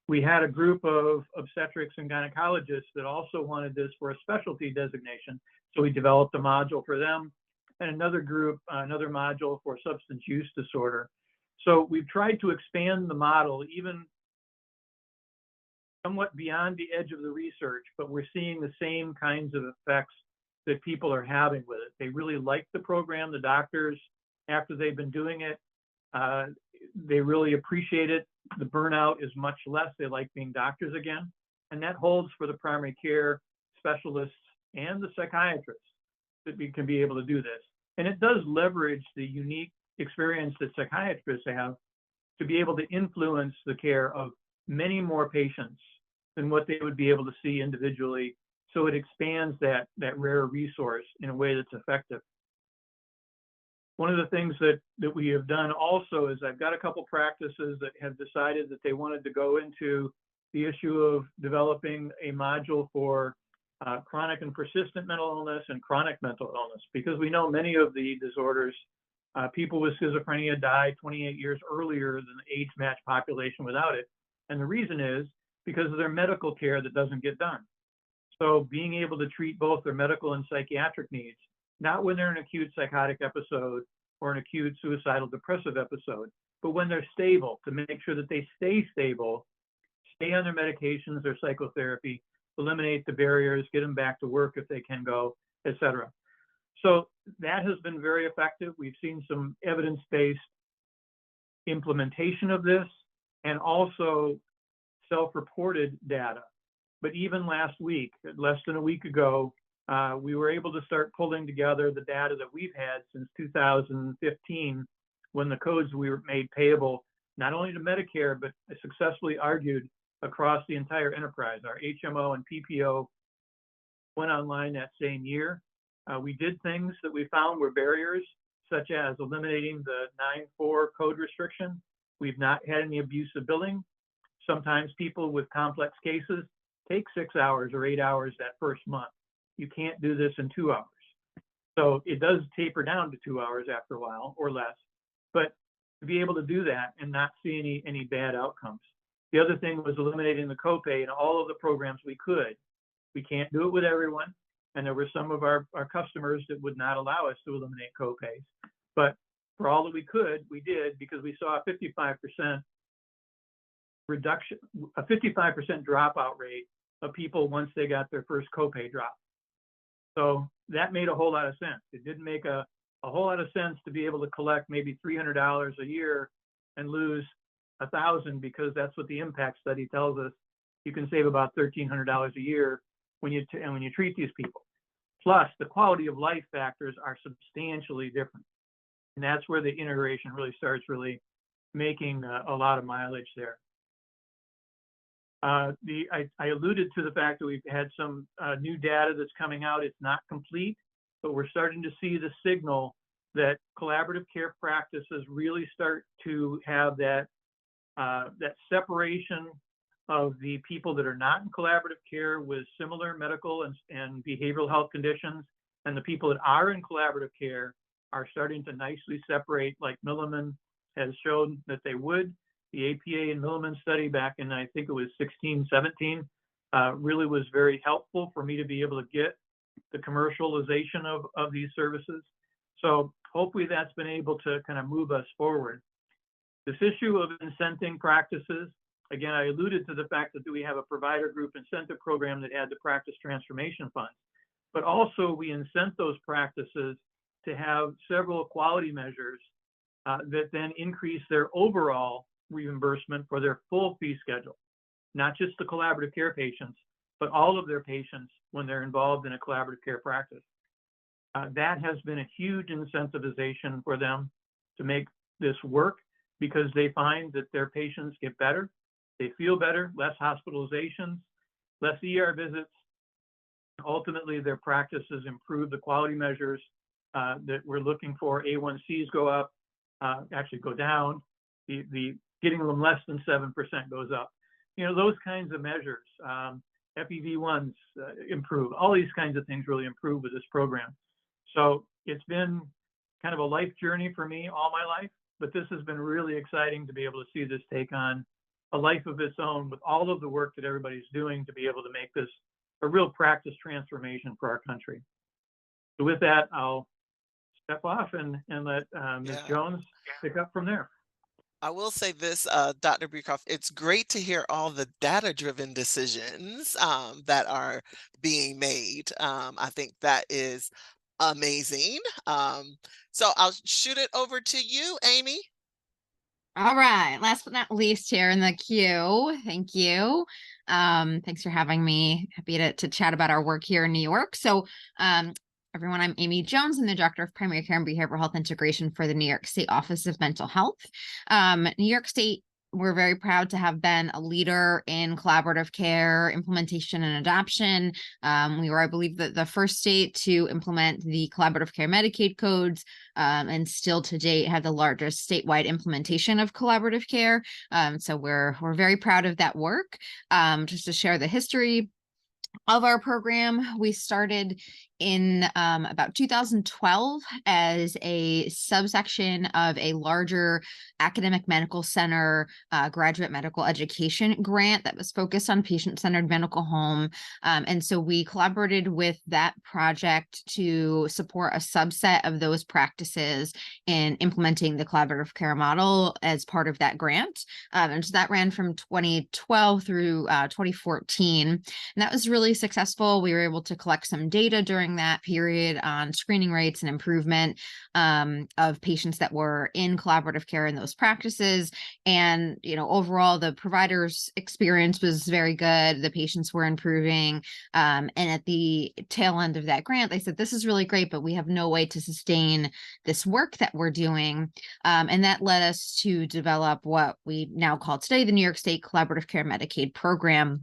We had a group of obstetrics and gynecologists that also wanted this for a specialty designation, so we developed a module for them, and another group, another module for substance use disorder. So we've tried to expand the model even somewhat beyond the edge of the research, but we're seeing the same kinds of effects that people are having with it. They really like the program. The doctors, after they've been doing it, they really appreciate it. The burnout is much less. They like being doctors again. And that holds for the primary care specialists and the psychiatrists that we can be able to do this. And it does leverage the unique experience that psychiatrists have to be able to influence the care of many more patients than what they would be able to see individually. So it expands that rare resource in a way that's effective. One of the things that we have done also is I've got a couple practices that have decided that they wanted to go into the issue of developing a module for chronic and persistent mental illness and chronic mental illness, because we know many of the disorders, people with schizophrenia die 28 years earlier than the age-matched population without it. And the reason is because of their medical care that doesn't get done. So being able to treat both their medical and psychiatric needs, not when they're in an acute psychotic episode or an acute suicidal depressive episode, but when they're stable, to make sure that they stay stable, stay on their medications, their psychotherapy, eliminate the barriers, get them back to work if they can go, etc. So that has been very effective. We've seen some evidence-based implementation of this and also self-reported data. But even last week, less than a week ago, we were able to start pulling together the data that we've had since 2015, when the codes were made payable, not only to Medicare, but successfully argued across the entire enterprise. Our HMO and PPO went online that same year. We did things that we found were barriers, such as eliminating the 9.4 code restriction. We've not had any abuse of billing. sometimes people with complex cases take 6 hours or 8 hours that first month. You can't do this in 2 hours. So it does taper down to 2 hours after a while or less, but to be able to do that and not see any bad outcomes. The other thing was eliminating the copay in all of the programs we could. We can't do it with everyone, and there were some of our customers that would not allow us to eliminate copays. But for all that we could, we did, because we saw a 55% reduction, a 55% dropout rate of people once they got their first copay drop. So that made a whole lot of sense. It didn't make a whole lot of sense to be able to collect maybe $300 a year and lose $1,000, because that's what the impact study tells us. You can save about $1,300 a year when you treat these people. Plus, the quality of life factors are substantially different, and that's where the integration really starts making a lot of mileage there. I alluded to the fact that we've had some new data that's coming out. It's not complete, but we're starting to see the signal that collaborative care practices really start to have that separation of the people that are not in collaborative care with similar medical and behavioral health conditions, and the people that are in collaborative care are starting to nicely separate, like Milliman has shown that they would. The APA and Milliman study back in, I think it was 16, 17, really was very helpful for me to be able to get the commercialization of these services. So hopefully that's been able to kind of move us forward. This issue of incenting practices, again, I alluded to the fact that we have a provider group incentive program that had the practice transformation funds, but also we incent those practices to have several quality measures that then increase their overall reimbursement for their full fee schedule, not just the collaborative care patients, but all of their patients when they're involved in a collaborative care practice. That has been a huge incentivization for them to make this work, because they find that their patients get better, they feel better, less hospitalizations, less ER visits. Ultimately, their practices improve the quality measures that we're looking for. A1Cs go up, actually go down. The getting them less than 7% goes up. You know, those kinds of measures. FEV1s improve. All these kinds of things really improve with this program. So it's been kind of a life journey for me all my life, but this has been really exciting to be able to see this take on a life of its own with all of the work that everybody's doing to be able to make this a real practice transformation for our country. So with that, I'll step off and let Ms. Jones pick up from there. I will say this, Dr. Beecroft, it's great to hear all the data-driven decisions that are being made. I think that is amazing. So I'll shoot it over to you, Amy. All right. Last but not least here in the queue. Thank you. Thanks for having me. Happy to chat about our work here in New York. So everyone, I'm Amy Jones. I'm the Director of Primary Care and Behavioral Health Integration for the New York State Office of Mental Health. New York State, we're very proud to have been a leader in collaborative care implementation and adoption. We were, I believe, the first state to implement the collaborative care Medicaid codes, and still to date have the largest statewide implementation of collaborative care. So we're very proud of that work. Just to share the history of our program, we started in about 2012 as a subsection of a larger academic medical center graduate medical education grant that was focused on patient-centered medical home. And so we collaborated with that project to support a subset of those practices in implementing the collaborative care model as part of that grant. And so that ran from 2012 through 2014. And that was really successful. We were able to collect some data during that period on screening rates and improvement of patients that were in collaborative care in those practices. And, you know, overall, the providers' experience was very good. The patients were improving. And at the tail end of that grant, they said, this is really great, but we have no way to sustain this work that we're doing. And that led us to develop what we now call today the New York State Collaborative Care Medicaid Program.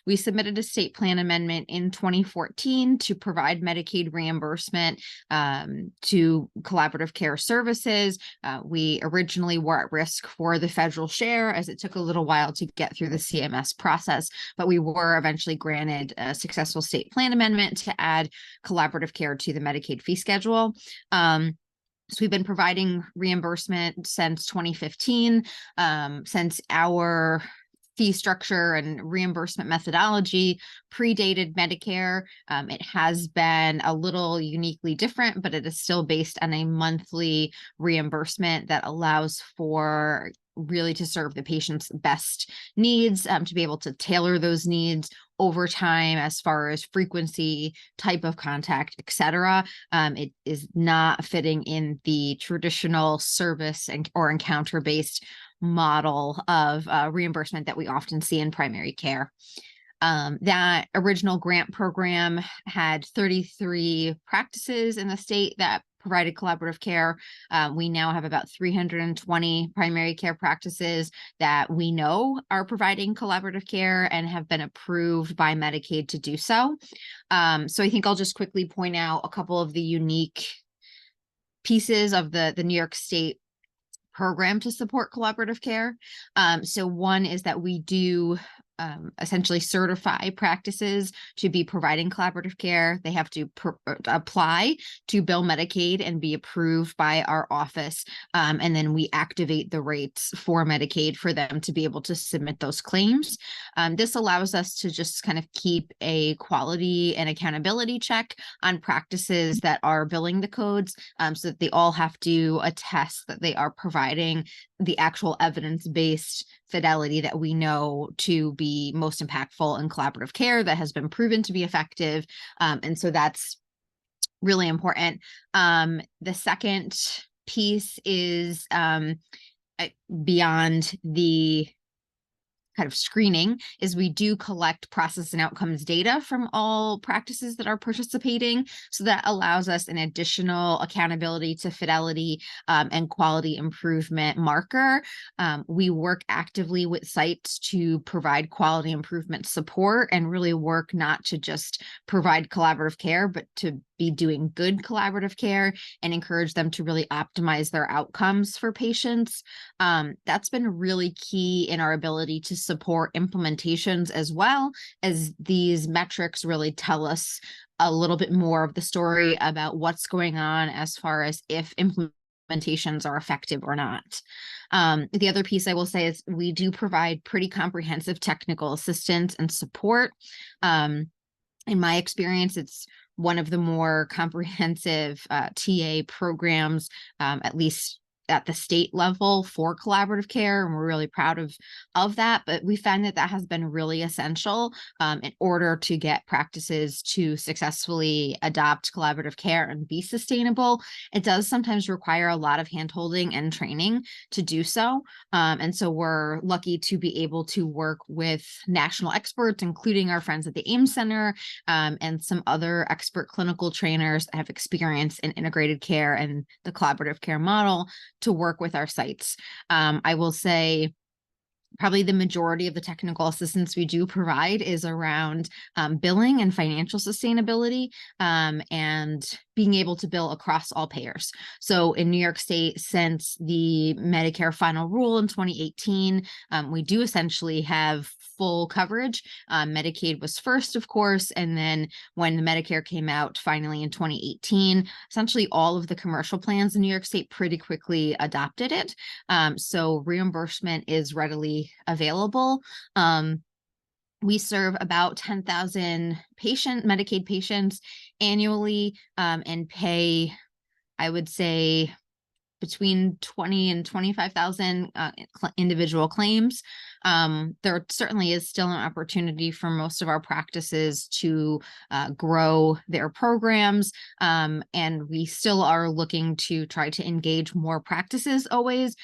We submitted a state plan amendment in 2014 to provide provide Medicaid reimbursement to collaborative care services. We originally were at risk for the federal share, as it took a little while to get through the CMS process, but we were eventually granted a successful state plan amendment to add collaborative care to the Medicaid fee schedule. So we've been providing reimbursement since 2015, since our fee structure and reimbursement methodology predated Medicare. It has been a little uniquely different, but it is still based on a monthly reimbursement that allows for really to serve the patient's best needs, to be able to tailor those needs over time as far as frequency, type of contact, etc. It is not fitting in the traditional service or encounter-based model of reimbursement that we often see in primary care. That original grant program had 33 practices in the state that provided collaborative care. We now have about 320 primary care practices that we know are providing collaborative care and have been approved by Medicaid to do so. So I think I'll just quickly point out a couple of the unique pieces of the New York State program to support collaborative care. So one is that we do essentially certify practices to be providing collaborative care. They have to apply to bill Medicaid and be approved by our office. And then we activate the rates for Medicaid for them to be able to submit those claims. This allows us to just kind of keep a quality and accountability check on practices that are billing the codes, so that they all have to attest that they are providing the actual evidence-based fidelity that we know to be most impactful in collaborative care that has been proven to be effective. And so that's really important. The second piece is beyond the kind of screening is we do collect process and outcomes data from all practices that are participating. So that allows us an additional accountability to fidelity and quality improvement marker. We work actively with sites to provide quality improvement support and really work not to just provide collaborative care, but to be doing good collaborative care and encourage them to really optimize their outcomes for patients. That's been really key in our ability to support implementations, as well as these metrics really tell us a little bit more of the story about what's going on as far as if implementations are effective or not. The other piece I will say is we do provide pretty comprehensive technical assistance and support. In my experience, it's one of the more comprehensive TA programs, at least at the state level, for collaborative care, and we're really proud of that. But we find that has been really essential in order to get practices to successfully adopt collaborative care and be sustainable. It does sometimes require a lot of handholding and training to do so. And so we're lucky to be able to work with national experts, including our friends at the AIMS Center and some other expert clinical trainers that have experience in integrated care and the collaborative care model to work with our sites. I will say probably the majority of the technical assistance we do provide is around billing and financial sustainability and being able to bill across all payers. So in New York State, since the Medicare final rule in 2018, we do essentially have full coverage. Medicaid was first, of course, and then when the Medicare came out finally in 2018, essentially all of the commercial plans in New York State pretty quickly adopted it. So reimbursement is readily available. We serve about 10,000 Medicaid patients annually and pay, I would say, between 20 and 25,000 individual claims. There certainly is still an opportunity for most of our practices to grow their programs, and we still are looking to try to engage more practices always.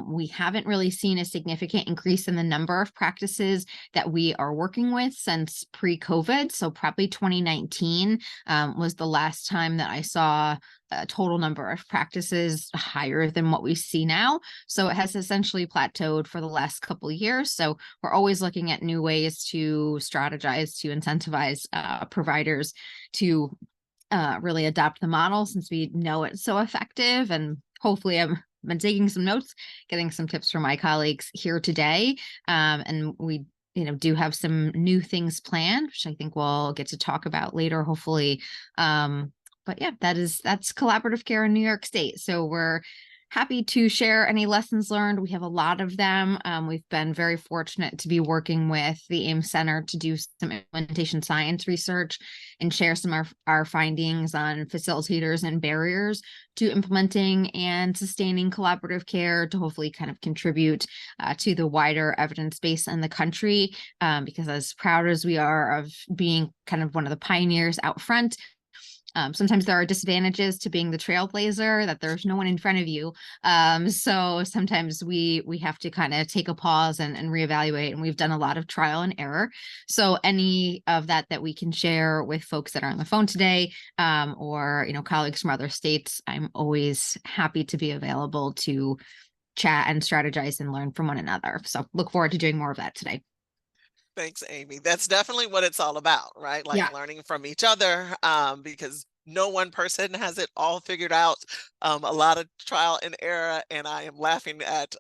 We haven't really seen a significant increase in the number of practices that we are working with since pre-COVID. So probably 2019 was the last time that I saw a total number of practices higher than what we see now. So it has essentially plateaued for the last couple of years. years. So we're always looking at new ways to strategize, to incentivize providers to really adopt the model, since we know it's so effective. And hopefully I've been taking some notes, getting some tips from my colleagues here today. And we do have some new things planned, which I think we'll get to talk about later, hopefully. But yeah, that's collaborative care in New York State. So we're happy to share any lessons learned. We have a lot of them. We've been very fortunate to be working with the AIM Center to do some implementation science research and share some of our findings on facilitators and barriers to implementing and sustaining collaborative care, to hopefully kind of contribute to the wider evidence base in the country. Because as proud as we are of being kind of one of the pioneers out front, sometimes there are disadvantages to being the trailblazer, that there's no one in front of you. So sometimes we have to kind of take a pause and reevaluate, and we've done a lot of trial and error. So any of that we can share with folks that are on the phone today, or colleagues from other states, I'm always happy to be available to chat and strategize and learn from one another. So look forward to doing more of that today. Thanks, Amy. That's definitely what it's all about, right? Like learning from each other, because no one person has it all figured out. A lot of trial and error, and I am laughing at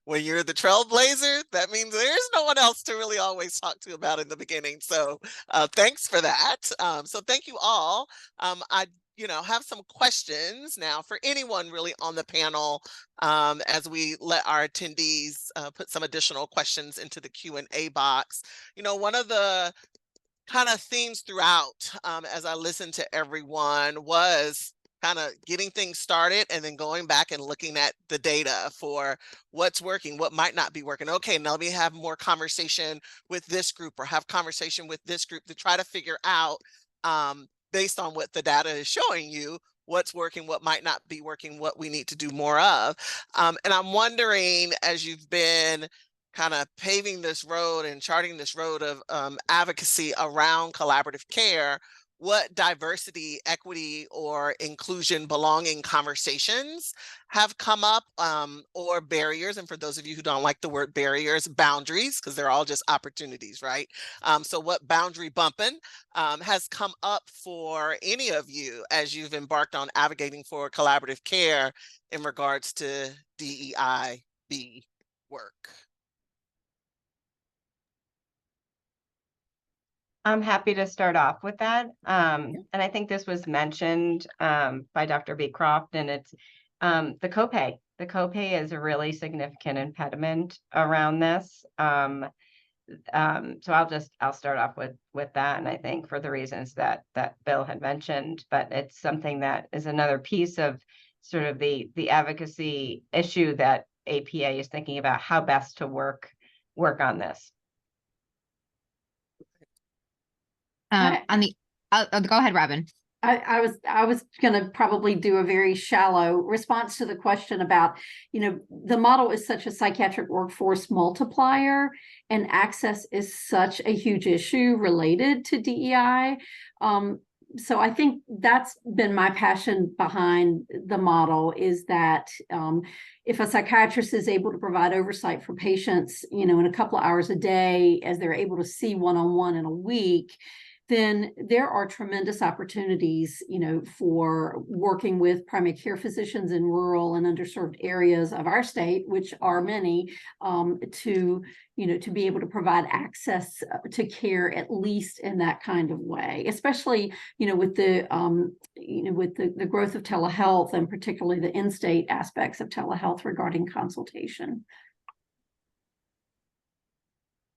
when you're the trailblazer, that means there's no one else to really always talk to about in the beginning. So thanks for that. So thank you all. I have some questions now for anyone really on the panel, as we let our attendees put some additional questions into the Q&A box. One of the kind of themes throughout, as I listened to everyone, was kind of getting things started and then going back and looking at the data for what's working, what might not be working. Okay, now let me have more conversation with this group, or have conversation with this group, to try to figure out, based on what the data is showing you, what's working, what might not be working, what we need to do more of. And I'm wondering, as you've been kind of paving this road and charting this road of advocacy around collaborative care, what diversity, equity, or inclusion, belonging conversations have come up, or barriers. And for those of you who don't like the word barriers, boundaries, because they're all just opportunities, right? So what boundary bumping has come up for any of you as you've embarked on advocating for collaborative care in regards to DEIB work? I'm happy to start off with that. And I think this was mentioned by Dr. Beecroft, and it's the copay. The copay is a really significant impediment around this. So I'll start off with that, and I think for the reasons that Bill had mentioned, but it's something that is another piece of sort of the advocacy issue that APA is thinking about how best to work on this. Go ahead, Robin. I was going to probably do a very shallow response to the question about, the model is such a psychiatric workforce multiplier, and access is such a huge issue related to DEI. So I think that's been my passion behind the model, is that if a psychiatrist is able to provide oversight for patients, in a couple of hours a day, as they're able to see one-on-one in a week, then there are tremendous opportunities, for working with primary care physicians in rural and underserved areas of our state, which are many, to be able to provide access to care, at least in that kind of way, especially, with the growth of telehealth, and particularly the in-state aspects of telehealth regarding consultation.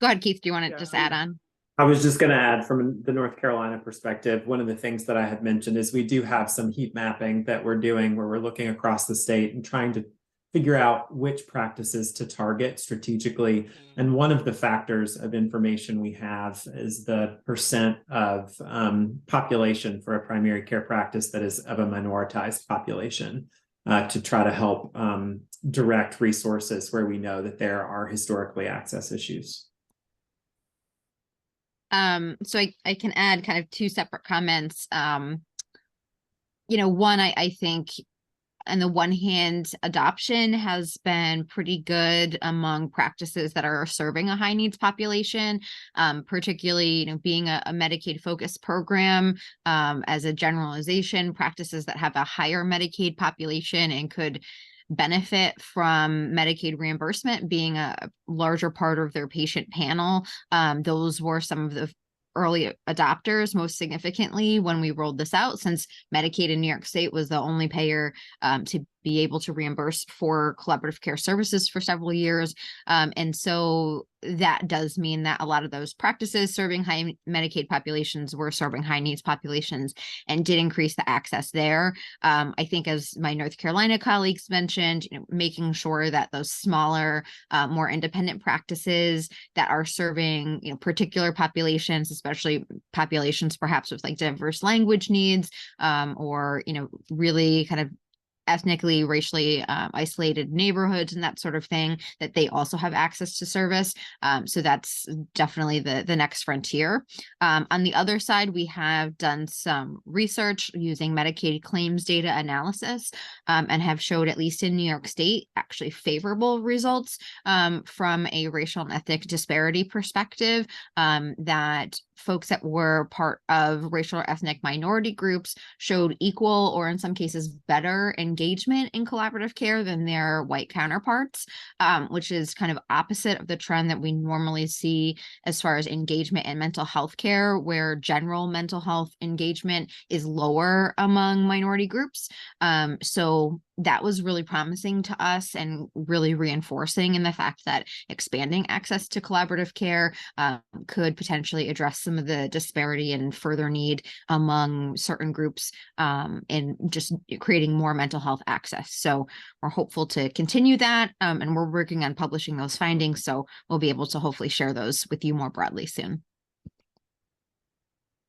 Go ahead, Keith. Do you want to just add on? I was just going to add, from the North Carolina perspective, one of the things that I had mentioned is we do have some heat mapping that we're doing, where we're looking across the state and trying to figure out which practices to target strategically. And one of the factors of information we have is the percent of population for a primary care practice that is of a minoritized population, to try to help direct resources where we know that there are historically access issues. So I can add kind of two separate comments. One, I think on the one hand, adoption has been pretty good among practices that are serving a high needs population, particularly, being a Medicaid focused program, as a generalization, practices that have a higher Medicaid population and could benefit from Medicaid reimbursement being a larger part of their patient panel. Those were some of the early adopters most significantly when we rolled this out, since Medicaid in New York State was the only payer to be able to reimburse for collaborative care services for several years. And so that does mean that a lot of those practices serving high Medicaid populations were serving high needs populations and did increase the access there. I think, as my North Carolina colleagues mentioned, making sure that those smaller, more independent practices that are serving, particular populations, especially populations perhaps with like diverse language needs, or, really kind of ethnically, racially isolated neighborhoods and that sort of thing, that they also have access to service. So that's definitely the next frontier. On the other side, we have done some research using Medicaid claims data analysis, and have showed, at least in New York State, actually favorable results from a racial and ethnic disparity perspective, that folks that were part of racial or ethnic minority groups showed equal, or in some cases better, engagement in collaborative care than their white counterparts, which is kind of opposite of the trend that we normally see as far as engagement in mental health care, where general mental health engagement is lower among minority groups. So that was really promising to us and really reinforcing in the fact that expanding access to collaborative care could potentially address some of the disparity and further need among certain groups, in just creating more mental health access. So we're hopeful to continue that, and we're working on publishing those findings. So we'll be able to hopefully share those with you more broadly soon.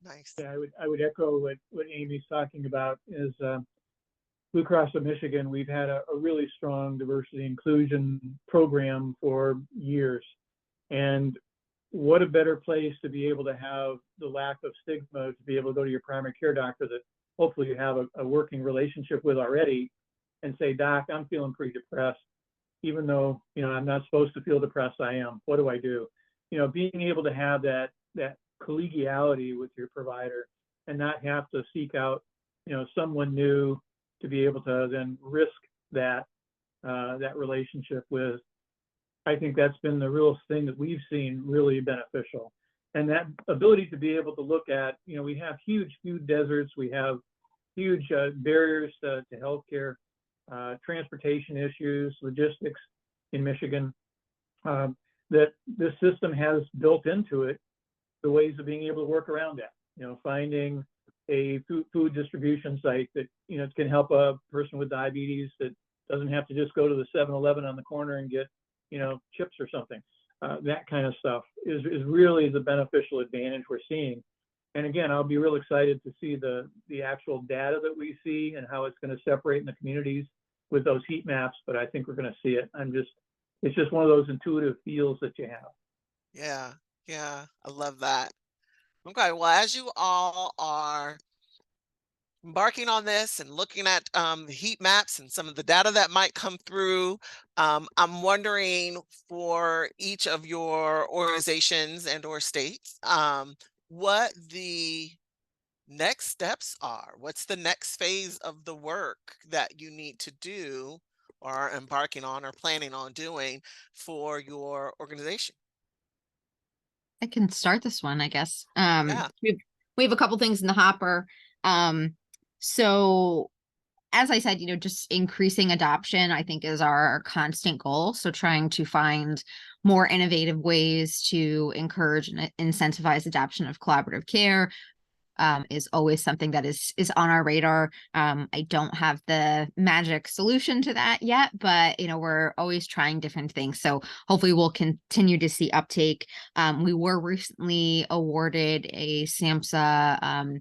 Nice. Yeah, I would echo what Amy's talking about. Is Blue Cross of Michigan, we've had a really strong diversity inclusion program for years. And what a better place to be able to have the lack of stigma, to be able to go to your primary care doctor that hopefully you have a working relationship with already, and say, Doc, I'm feeling pretty depressed, even though, I'm not supposed to feel depressed, I am. What do I do? Being able to have that collegiality with your provider and not have to seek out, someone new to be able to then risk that relationship with. I think that's been the real thing that we've seen really beneficial. And that ability to be able to look at, we have huge food deserts, we have huge barriers to healthcare, transportation issues, logistics in Michigan, that this system has built into it the ways of being able to work around that. Finding a food distribution site that can help a person with diabetes that doesn't have to just go to the 7-Eleven on the corner and get chips or something. That kind of stuff is really the beneficial advantage we're seeing. And again, I'll be real excited to see the actual data that we see and how it's going to separate in the communities with those heat maps. But I think we're going to see it. It's just one of those intuitive feels that you have. Yeah, I love that. Okay, well, as you all are embarking on this and looking at the heat maps and some of the data that might come through, I'm wondering, for each of your organizations and or states, what the next steps are. What's the next phase of the work that you need to do, or are embarking on, or planning on doing for your organization? I can start this one, I guess. Yeah. We have a couple things in the hopper. So as I said, just increasing adoption, I think, is our constant goal. So trying to find more innovative ways to encourage and incentivize adoption of collaborative care is always something that is on our radar. I don't have the magic solution to that yet, but we're always trying different things. So hopefully we'll continue to see uptake. We were recently awarded a SAMHSA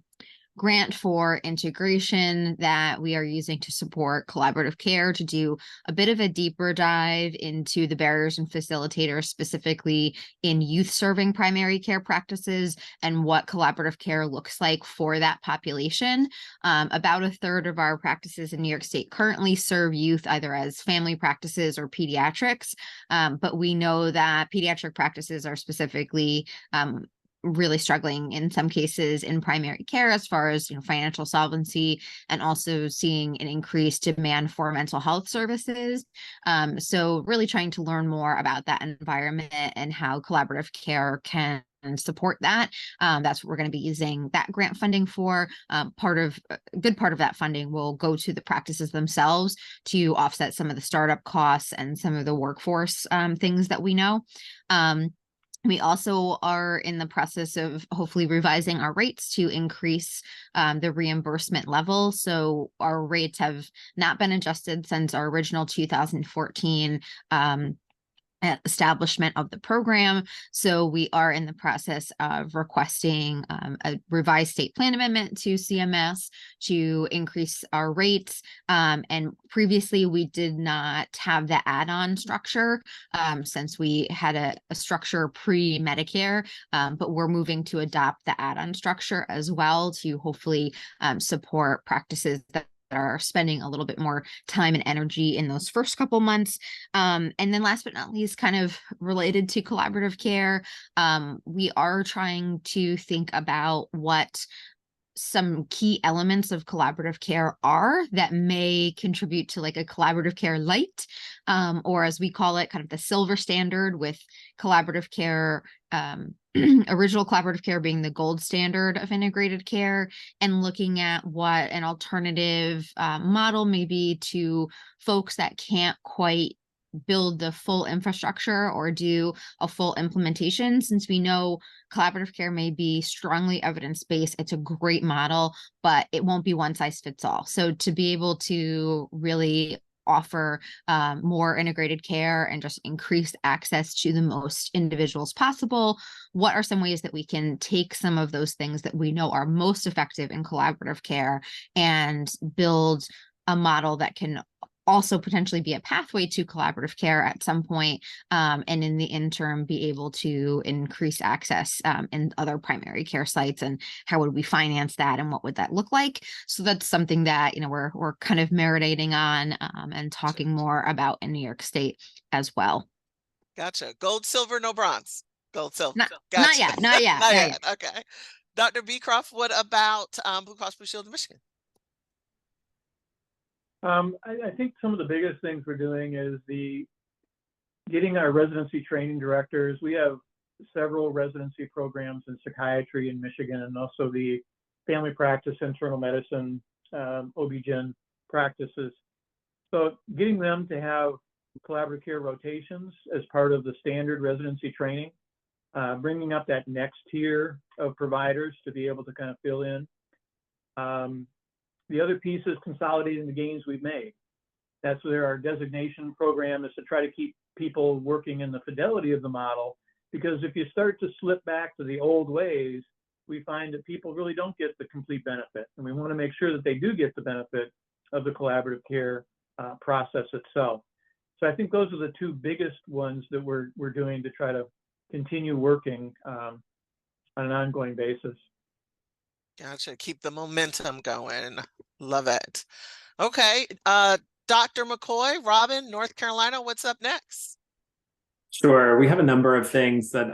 grant for integration that we are using to support collaborative care, to do a bit of a deeper dive into the barriers and facilitators, specifically in youth serving primary care practices and what collaborative care looks like for that population. About a third of our practices in New York State currently serve youth either as family practices or pediatrics, but we know that pediatric practices are specifically really struggling in some cases in primary care as far as financial solvency, and also seeing an increased demand for mental health services. So really trying to learn more about that environment and how collaborative care can support that. That's what we're going to be using that grant funding for. A good part of that funding will go to the practices themselves to offset some of the startup costs and some of the workforce things that we know. We also are in the process of hopefully revising our rates to increase the reimbursement level. So our rates have not been adjusted since our original 2014 establishment of the program. So we are in the process of requesting a revised state plan amendment to CMS to increase our rates. And previously we did not have the add-on structure since we had a structure pre-Medicare, but we're moving to adopt the add-on structure as well to hopefully support practices that are spending a little bit more time and energy in those first couple months. And then last but not least, kind of related to collaborative care, we are trying to think about what some key elements of collaborative care are that may contribute to like a collaborative care light, or as we call it, kind of the silver standard, with collaborative care, original collaborative care being the gold standard of integrated care, and looking at what an alternative model may be to folks that can't quite build the full infrastructure or do a full implementation. Since we know collaborative care may be strongly evidence-based, it's a great model, but it won't be one size fits all. So to be able to really offer more integrated care and just increase access to the most individuals possible, what are some ways that we can take some of those things that we know are most effective in collaborative care and build a model that can also potentially be a pathway to collaborative care at some point, and in the interim be able to increase access in other primary care sites, and how would we finance that and what would that look like? So that's something that we're kind of marinating on and talking more about in New York State as well. Gotcha. Gold, silver, no bronze. Gold, silver. Not Gotcha. yet. Not yet. Not yet. Okay. Dr. Beecroft, what about Blue Cross Blue Shield of Michigan? I think some of the biggest things we're doing is getting our residency training directors. We have several residency programs in psychiatry in Michigan, and also the family practice, internal medicine, OB-GYN practices. So getting them to have collaborative care rotations as part of the standard residency training, bringing up that next tier of providers to be able to kind of fill in. The other piece is consolidating the gains we've made. That's where our designation program is, to try to keep people working in the fidelity of the model, because if you start to slip back to the old ways, we find that people really don't get the complete benefit. And we want to make sure that they do get the benefit of the collaborative care process itself. So I think those are the two biggest ones that we're doing to try to continue working on an ongoing basis. Gotcha. Keep the momentum going. Love it. Okay. Dr. McCoy, Robin, North Carolina, what's up next? Sure. We have a number of things that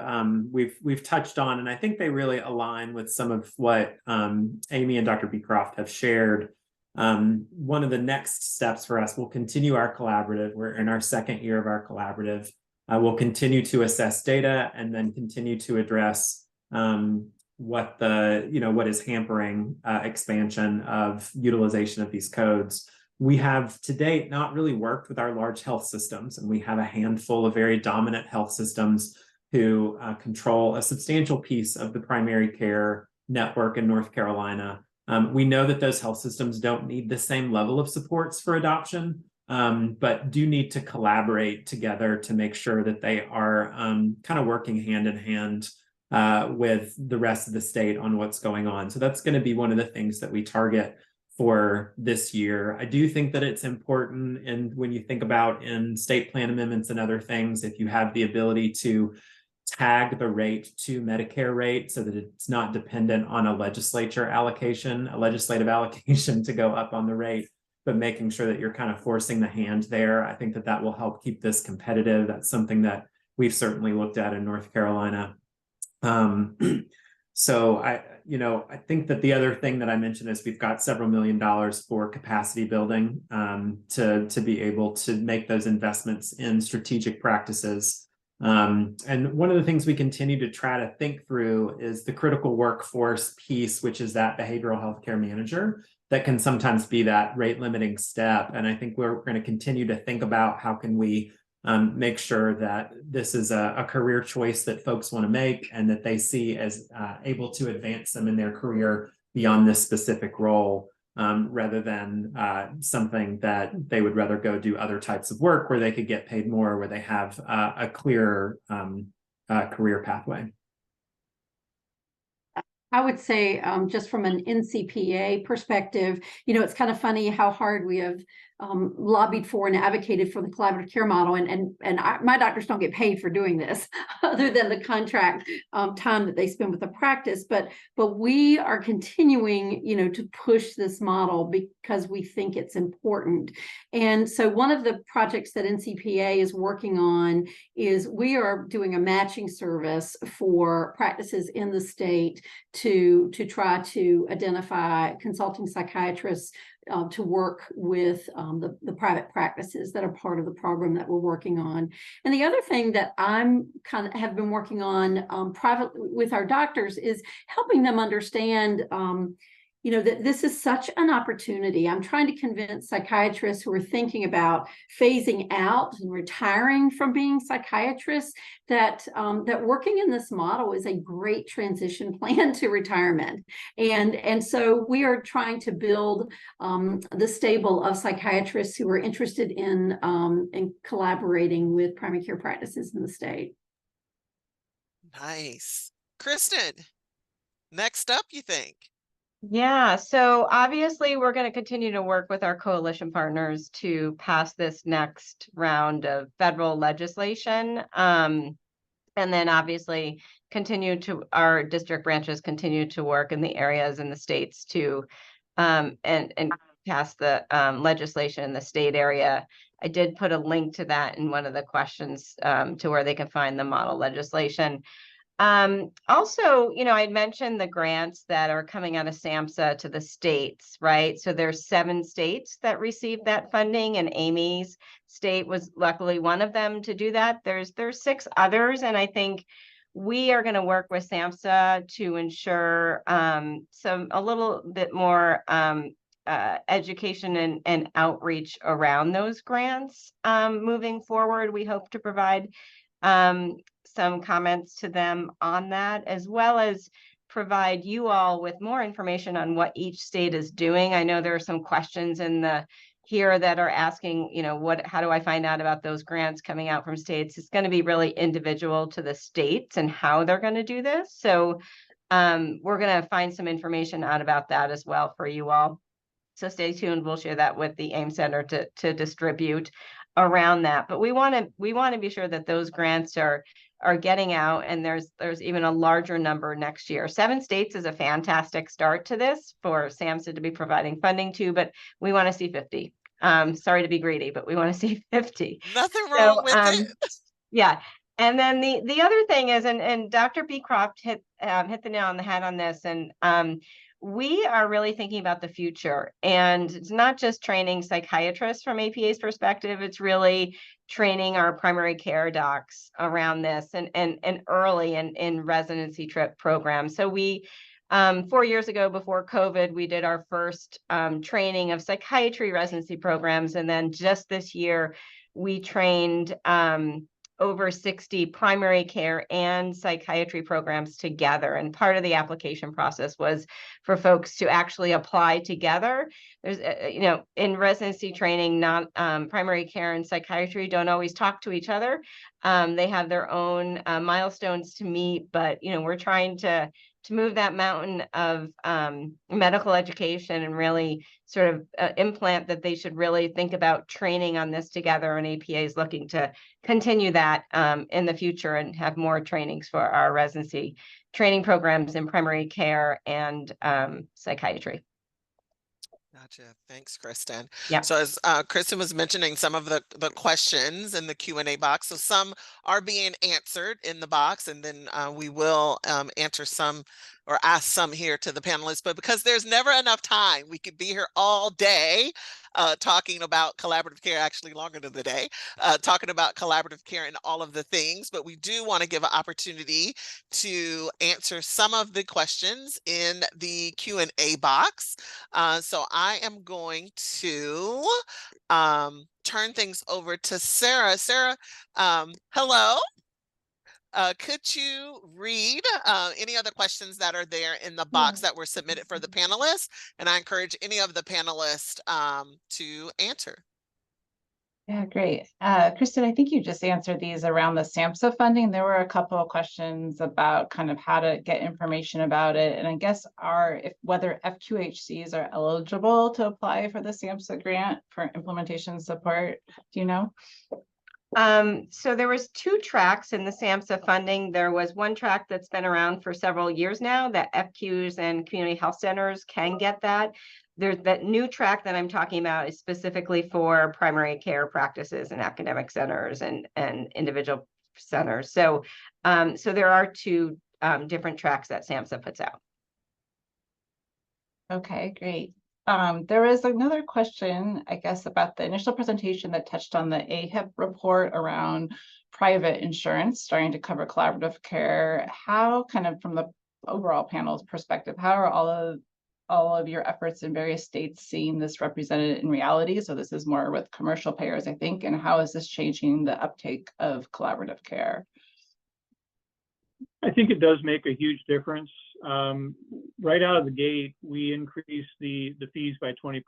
we've touched on, and I think they really align with some of what Amy and Dr. Beecroft have shared. One of the next steps for us, we'll continue our collaborative. We're in our second year of our collaborative. We'll continue to assess data and then continue to address what is hampering expansion of utilization of these codes. We have to date not really worked with our large health systems, and we have a handful of very dominant health systems who control a substantial piece of the primary care network in North Carolina. We know that those health systems don't need the same level of supports for adoption, but do need to collaborate together to make sure that they are kind of working hand in hand with the rest of the state on what's going on. So that's going to be one of the things that we target for this year. I do think that it's important, and when you think about in state plan amendments and other things, if you have the ability to tag the rate to Medicare rate so that it's not dependent on a legislative allocation to go up on the rate, but making sure that you're kind of forcing the hand there. I think that that will help keep this competitive. That's something that we've certainly looked at in North Carolina. So I think that the other thing that I mentioned is we've got several $1 million for capacity building to be able to make those investments in strategic practices. And one of the things we continue to try to think through is the critical workforce piece, which is that behavioral health care manager that can sometimes be that rate limiting step. And I think we're going to continue to think about how can we make sure that this is a career choice that folks want to make and that they see as able to advance them in their career beyond this specific role, rather than something that they would rather go do other types of work where they could get paid more, where they have a clearer career pathway. I would say just from an NCPA perspective, it's kind of funny how hard we have lobbied for and advocated for the collaborative care model, and my doctors don't get paid for doing this other than the contract time that they spend with the practice, but we are continuing to push this model because we think it's important. And so one of the projects that NCPA is working on is we are doing a matching service for practices in the state to try to identify consulting psychiatrists to work with the private practices that are part of the program that we're working on. And the other thing that I'm have been working on privately with our doctors is helping them understand that this is such an opportunity. I'm trying to convince psychiatrists who are thinking about phasing out and retiring from being psychiatrists that working in this model is a great transition plan to retirement. And so we are trying to build the stable of psychiatrists who are interested in collaborating with primary care practices in the state. Nice. Kristen, next up, you think? Yeah, so obviously we're going to continue to work with our coalition partners to pass this next round of federal legislation. And then obviously our district branches continue to work in the areas in the states to and pass the legislation in the state area. I did put a link to that in one of the questions to where they can find the model legislation. Also, I'd mentioned the grants that are coming out of SAMHSA to the states, right? So there's 7 states that received that funding, and Amy's state was luckily one of them to do that. There's 6 others, and I think we are going to work with SAMHSA to ensure a little bit more education and outreach around those grants moving forward. We hope to provide some comments to them on that, as well as provide you all with more information on what each state is doing. I know there are some questions here that are asking, how do I find out about those grants coming out from states? It's going to be really individual to the states and how they're going to do this. So we're going to find some information out about that as well for you all. So stay tuned. We'll share that with the AIM Center to distribute around that. But we want to be sure that those grants are getting out, and there's even a larger number next year. 7 states is a fantastic start to this for SAMHSA to be providing funding to, but we want to see 50. Sorry to be greedy, but we want to see 50. Nothing wrong with it. Yeah. And then the other thing is, and Dr. Beecroft hit the nail on the head on this, and we are really thinking about the future, and it's not just training psychiatrists from APA's perspective, it's really training our primary care docs around this and early in residency trip programs. So we 4 years ago, before COVID, we did our first training of psychiatry residency programs, and then just this year we trained over 60 primary care and psychiatry programs together. And part of the application process was for folks to actually apply together. There's, in residency training, not primary care and psychiatry don't always talk to each other. They have their own milestones to meet, but, we're trying to move that mountain of medical education and really sort of implant that they should really think about training on this together. And APA is looking to continue that in the future and have more trainings for our residency training programs in primary care and psychiatry. Gotcha. Thanks, Kristen. Yeah. So as Kristen was mentioning some of the questions in the Q&A box, so some are being answered in the box, and then we will answer some or ask some here to the panelists. But because there's never enough time, we could be here all day talking about collaborative care, actually longer than the day, talking about collaborative care and all of the things. But we do want to give an opportunity to answer some of the questions in the Q&A box. So I am going to turn things over to Sarah. Sarah, hello. Could you read any other questions that are there in the box that were submitted for the panelists? And I encourage any of the panelists to answer. Yeah, great. Kristen, I think you just answered these around the SAMHSA funding. There were a couple of questions about kind of how to get information about it. And I guess whether FQHCs are eligible to apply for the SAMHSA grant for implementation support. Do you know? So there was 2 tracks in the SAMHSA funding. There was one track that's been around for several years now that FQs and community health centers can get that. There's that new track that I'm talking about is specifically for primary care practices and academic centers and individual centers. So there are 2 different tracks that SAMHSA puts out. Okay, great. There was another question, I guess, about the initial presentation that touched on the AHIP report around private insurance starting to cover collaborative care. How, kind of from the overall panel's perspective, how are all of your efforts in various states seeing this represented in reality? So this is more with commercial payers, I think, and how is this changing the uptake of collaborative care? I think it does make a huge difference. Right out of the gate, we increased the fees by 20%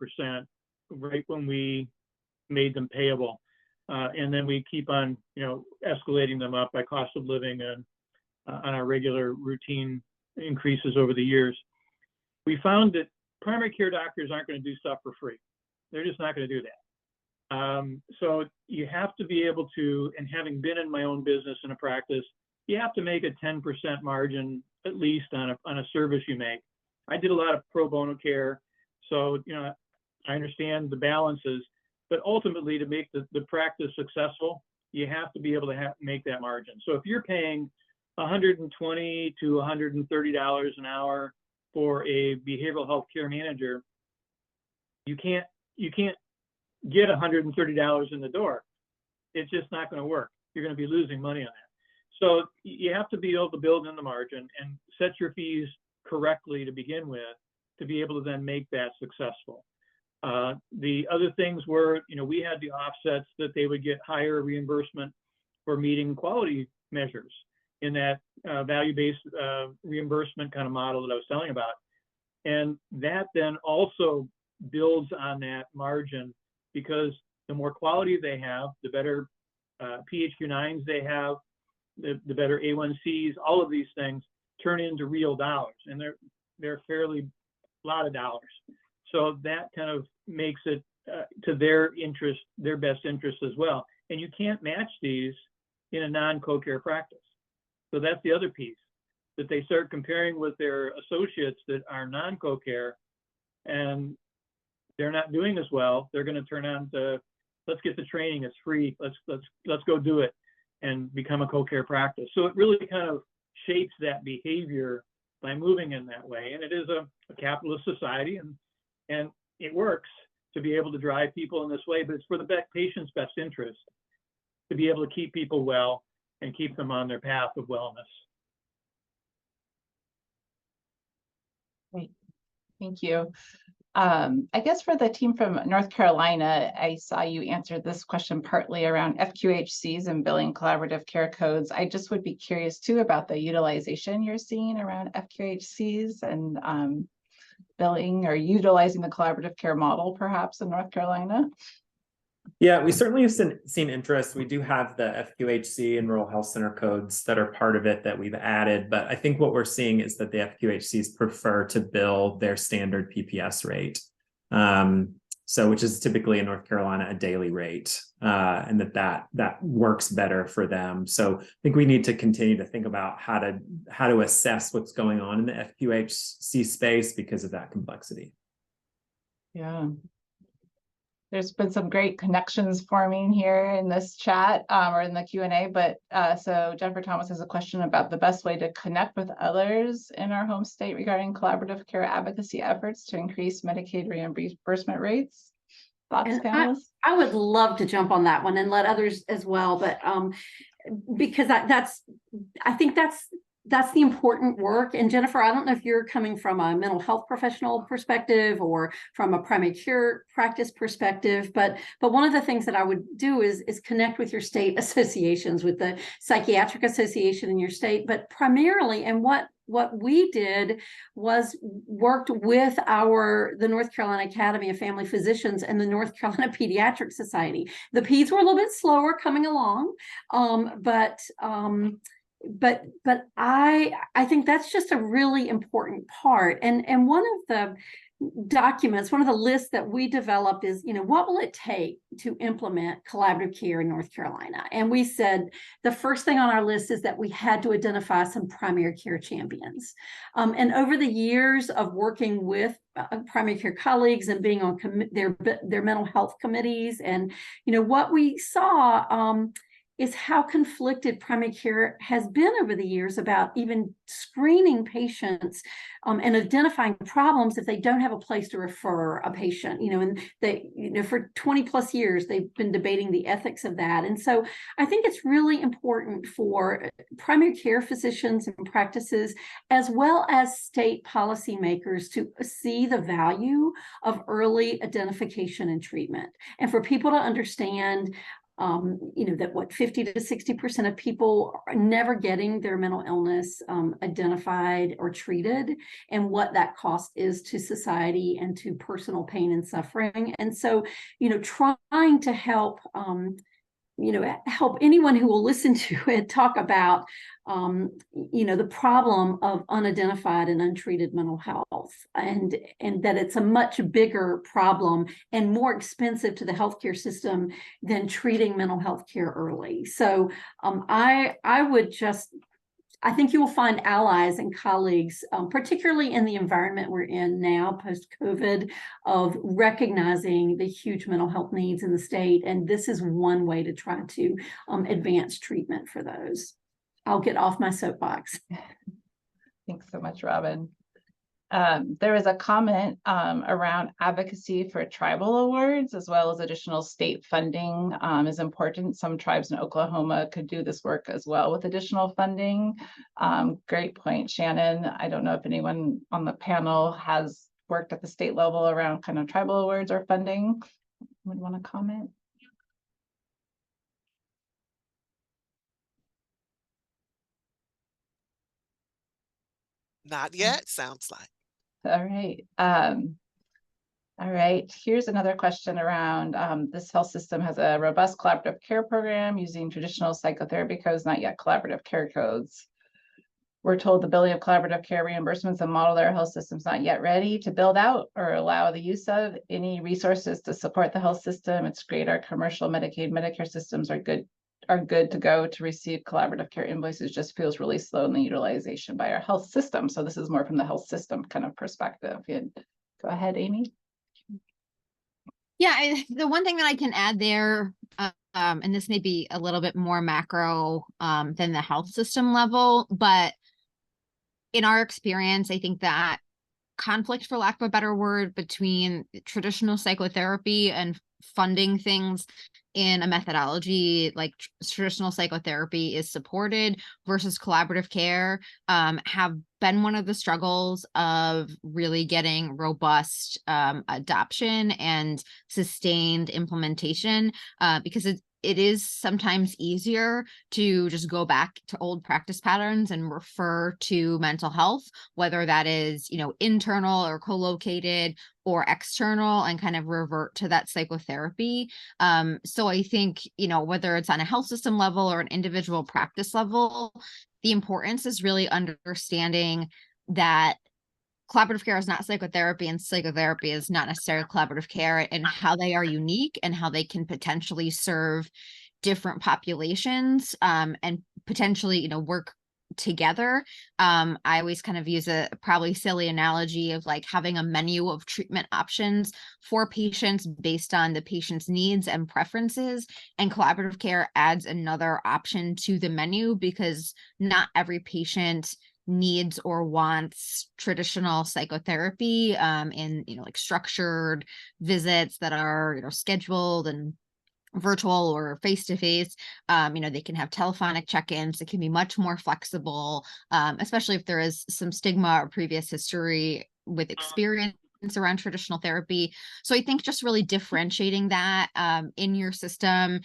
right when we made them payable. And then we keep on, escalating them up by cost of living and on our regular routine increases over the years. We found that primary care doctors aren't going to do stuff for free. They're just not going to do that. So you have to be able to, and having been in my own business in a practice, you have to make a 10% margin at least on a service you make. I did a lot of pro bono care, so I understand the balances, but ultimately to make the practice successful, you have to be able to make that margin. So if you're paying $120 to $130 an hour for a behavioral health care manager, you can't get $130 in the door. It's just not going to work. You're going to be losing money on that. So you have to be able to build in the margin and set your fees correctly to begin with to be able to then make that successful. The other things were, we had the offsets that they would get higher reimbursement for meeting quality measures in that value-based reimbursement kind of model that I was telling about. And that then also builds on that margin, because the more quality they have, the better PHQ-9s they have, the better A1Cs, all of these things turn into real dollars, and they're fairly lot of dollars. So that kind of makes it to their interest, their best interest as well. And you can't match these in a non-co-care practice. So that's the other piece, that they start comparing with their associates that are non-co-care, and they're not doing as well. They're going to turn on to, let's get the training, it's free, let's go do it and become a co-care practice. So it really kind of shapes that behavior by moving in that way. And it is a capitalist society, and it works to be able to drive people in this way, but it's for the patient's best interest to be able to keep people well and keep them on their path of wellness. Great, thank you. I guess for the team from North Carolina, I saw you answer this question partly around FQHCs and billing collaborative care codes. I just would be curious too about the utilization you're seeing around FQHCs and billing or utilizing the collaborative care model perhaps in North Carolina. Yeah, we certainly have seen interest. We do have the FQHC and rural health center codes that are part of it that we've added. But I think what we're seeing is that the FQHCs prefer to bill their standard PPS rate. So which is typically in North Carolina a daily rate, and that works better for them. So I think we need to continue to think about how to assess what's going on in the FQHC space because of that complexity. Yeah. There's been some great connections forming here in this chat or in the Q&A, but so Jennifer Thomas has a question about the best way to connect with others in our home state regarding collaborative care advocacy efforts to increase Medicaid reimbursement rates. Thoughts, panelists? I would love to jump on that one and let others as well, but because I think that's the important work. And Jennifer, I don't know if you're coming from a mental health professional perspective or from a primary care practice perspective, but one of the things that I would do is connect with your state associations, with the psychiatric association in your state, but primarily, and what we did was worked with the North Carolina Academy of Family Physicians and the North Carolina Pediatric Society. The peds were a little bit slower coming along, but I think that's just a really important part. And one of the documents, one of the lists that we developed is, what will it take to implement collaborative care in North Carolina? And we said the first thing on our list is that we had to identify some primary care champions. And over the years of working with primary care colleagues and being on their mental health committees, and what we saw is how conflicted primary care has been over the years about even screening patients and identifying problems if they don't have a place to refer a patient, and they, for 20 plus years, they've been debating the ethics of that. And so I think it's really important for primary care physicians and practices, as well as state policymakers, to see the value of early identification and treatment, and for people to understand that 50 to 60% of people are never getting their mental illness identified or treated, and what that cost is to society and to personal pain and suffering. And so, trying to help help anyone who will listen to it talk about, the problem of unidentified and untreated mental health, and that it's a much bigger problem and more expensive to the healthcare system than treating mental health care early. So I think you will find allies and colleagues, particularly in the environment we're in now, post-COVID, of recognizing the huge mental health needs in the state. And this is one way to try to advance treatment for those. I'll get off my soapbox. Thanks so much, Robin. There was a comment around advocacy for tribal awards, as well as additional state funding is important. Some tribes in Oklahoma could do this work as well with additional funding. Great point, Shannon. I don't know if anyone on the panel has worked at the state level around kind of tribal awards or funding. Would want to comment? Not yet, sounds like. All right. All right. Here's another question around this health system has a robust collaborative care program using traditional psychotherapy codes, not yet collaborative care codes. We're told the billing of collaborative care reimbursements and model their health system's not yet ready to build out or allow the use of any resources to support the health system. It's great our commercial Medicaid, Medicare systems are good to go to receive collaborative care invoices, just feels really slow in the utilization by our health system. So this is more from the health system kind of perspective. Go ahead, Amy. Yeah, the one thing that I can add there, and this may be a little bit more macro than the health system level, but in our experience, I think that conflict, for lack of a better word, between traditional psychotherapy and funding things in a methodology like traditional psychotherapy is supported versus collaborative care have been one of the struggles of really getting robust adoption and sustained implementation, because it is sometimes easier to just go back to old practice patterns and refer to mental health, whether that is, internal or co-located or external, and kind of revert to that psychotherapy. So I think, whether it's on a health system level or an individual practice level, the importance is really understanding that collaborative care is not psychotherapy and psychotherapy is not necessarily collaborative care, and how they are unique and how they can potentially serve different populations, and potentially, work together. I always kind of use a probably silly analogy of like having a menu of treatment options for patients based on the patient's needs and preferences. And collaborative care adds another option to the menu, because not every patient needs or wants traditional psychotherapy in like structured visits that are scheduled and virtual or face-to-face. They can have telephonic check-ins. It can be much more flexible, especially if there is some stigma or previous history with experience around traditional therapy. So I think just really differentiating that in your system,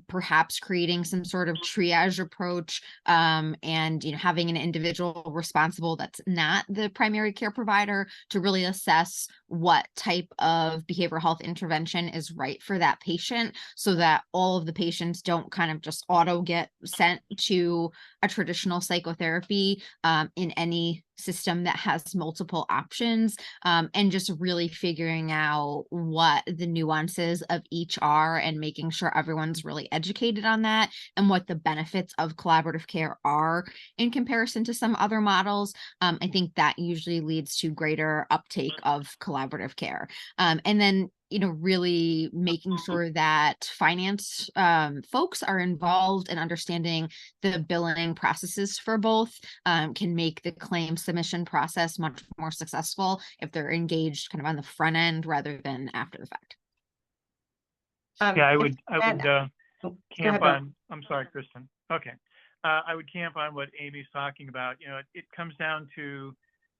perhaps creating some sort of triage approach, and having an individual responsible that's not the primary care provider to really assess what type of behavioral health intervention is right for that patient, so that all of the patients don't kind of just auto get sent to a traditional psychotherapy in any system that has multiple options, and just really figuring out what the nuances of each are and making sure everyone's really educated on that and what the benefits of collaborative care are in comparison to some other models. I think that usually leads to greater uptake of collaborative care. And then really making sure that finance folks are involved in understanding the billing processes for both, can make the claim submission process much more successful if they're engaged kind of on the front end rather than after the fact. Yeah, I would Go camp ahead, on, I'm sorry, Kristen. Okay. I would camp on what Amy's talking about. It comes down to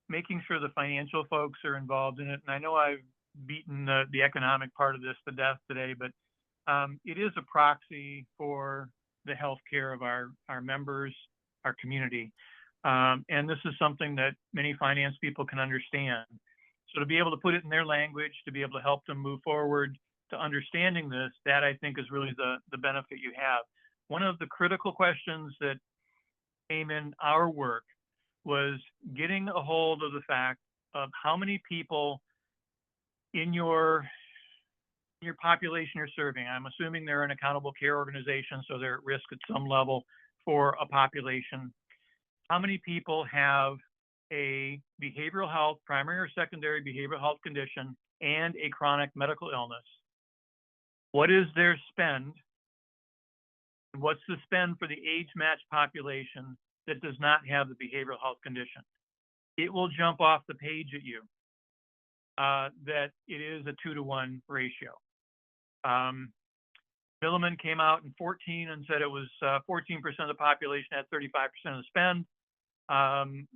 making sure the financial folks are involved in it. And I know I've beaten the economic part of this to death today, but it is a proxy for the healthcare of our members, our community. And this is something that many finance people can understand. So to be able to put it in their language, to be able to help them move forward to understanding this, that I think is really the benefit you have. One of the critical questions that came in our work was getting a hold of the fact of how many people in your population you're serving. I'm assuming they're an accountable care organization, so they're at risk at some level for a population. How many people have a behavioral health, primary or secondary behavioral health condition, and a chronic medical illness? What is their spend? What's the spend for the age-matched population that does not have the behavioral health condition? It will jump off the page at you that it is a 2-to-1 ratio. Milliman came out in 2014 and said it was 14% of the population had 35% of the spend.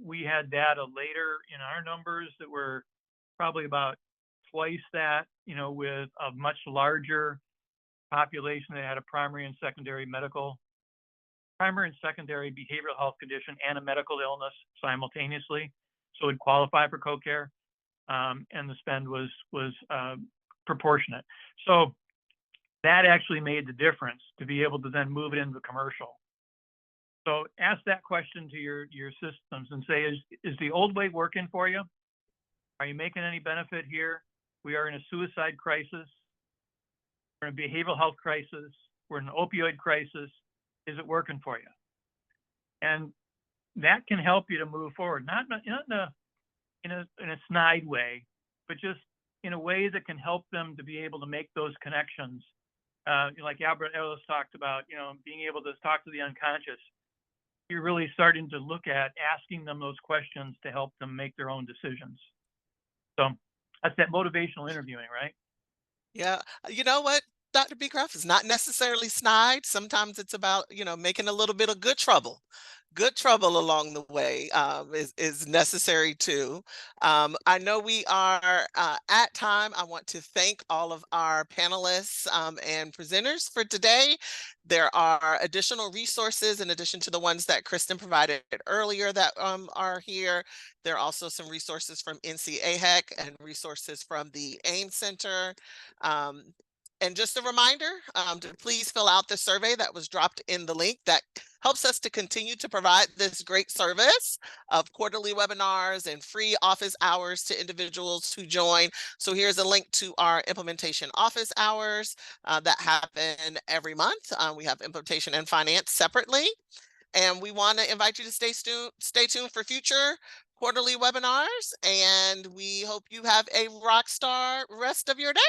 We had data later in our numbers that were probably about twice that, with a much larger population that had a primary and secondary behavioral health condition and a medical illness simultaneously, so it would qualify for co-care, and the spend was proportionate. So that actually made the difference to be able to then move it into commercial. So ask that question to your systems and say, is the old way working for you? Are you making any benefit here? We are in a suicide crisis. We're in a behavioral health crisis. We're in an opioid crisis. Is it working for you? And that can help you to move forward, not in a snide way, but just in a way that can help them to be able to make those connections. Like Albert Ellis talked about, being able to talk to the unconscious. You're really starting to look at asking them those questions to help them make their own decisions. So that's that motivational interviewing, right? Yeah, you know what, Dr. Beecroft, is not necessarily snide. Sometimes it's about, making a little bit of good trouble. Good trouble along the way is necessary too. I know we are at time. I want to thank all of our panelists and presenters for today. There are additional resources in addition to the ones that Kristen provided earlier that are here. There are also some resources from NCAHEC and resources from the AIM Center. Um, and just a reminder to please fill out the survey that was dropped in the link that helps us to continue to provide this great service of quarterly webinars and free office hours to individuals who join. So here's a link to our implementation office hours that happen every month. We have implementation and finance separately. And we want to invite you to stay tuned for future quarterly webinars. And we hope you have a rock star rest of your day.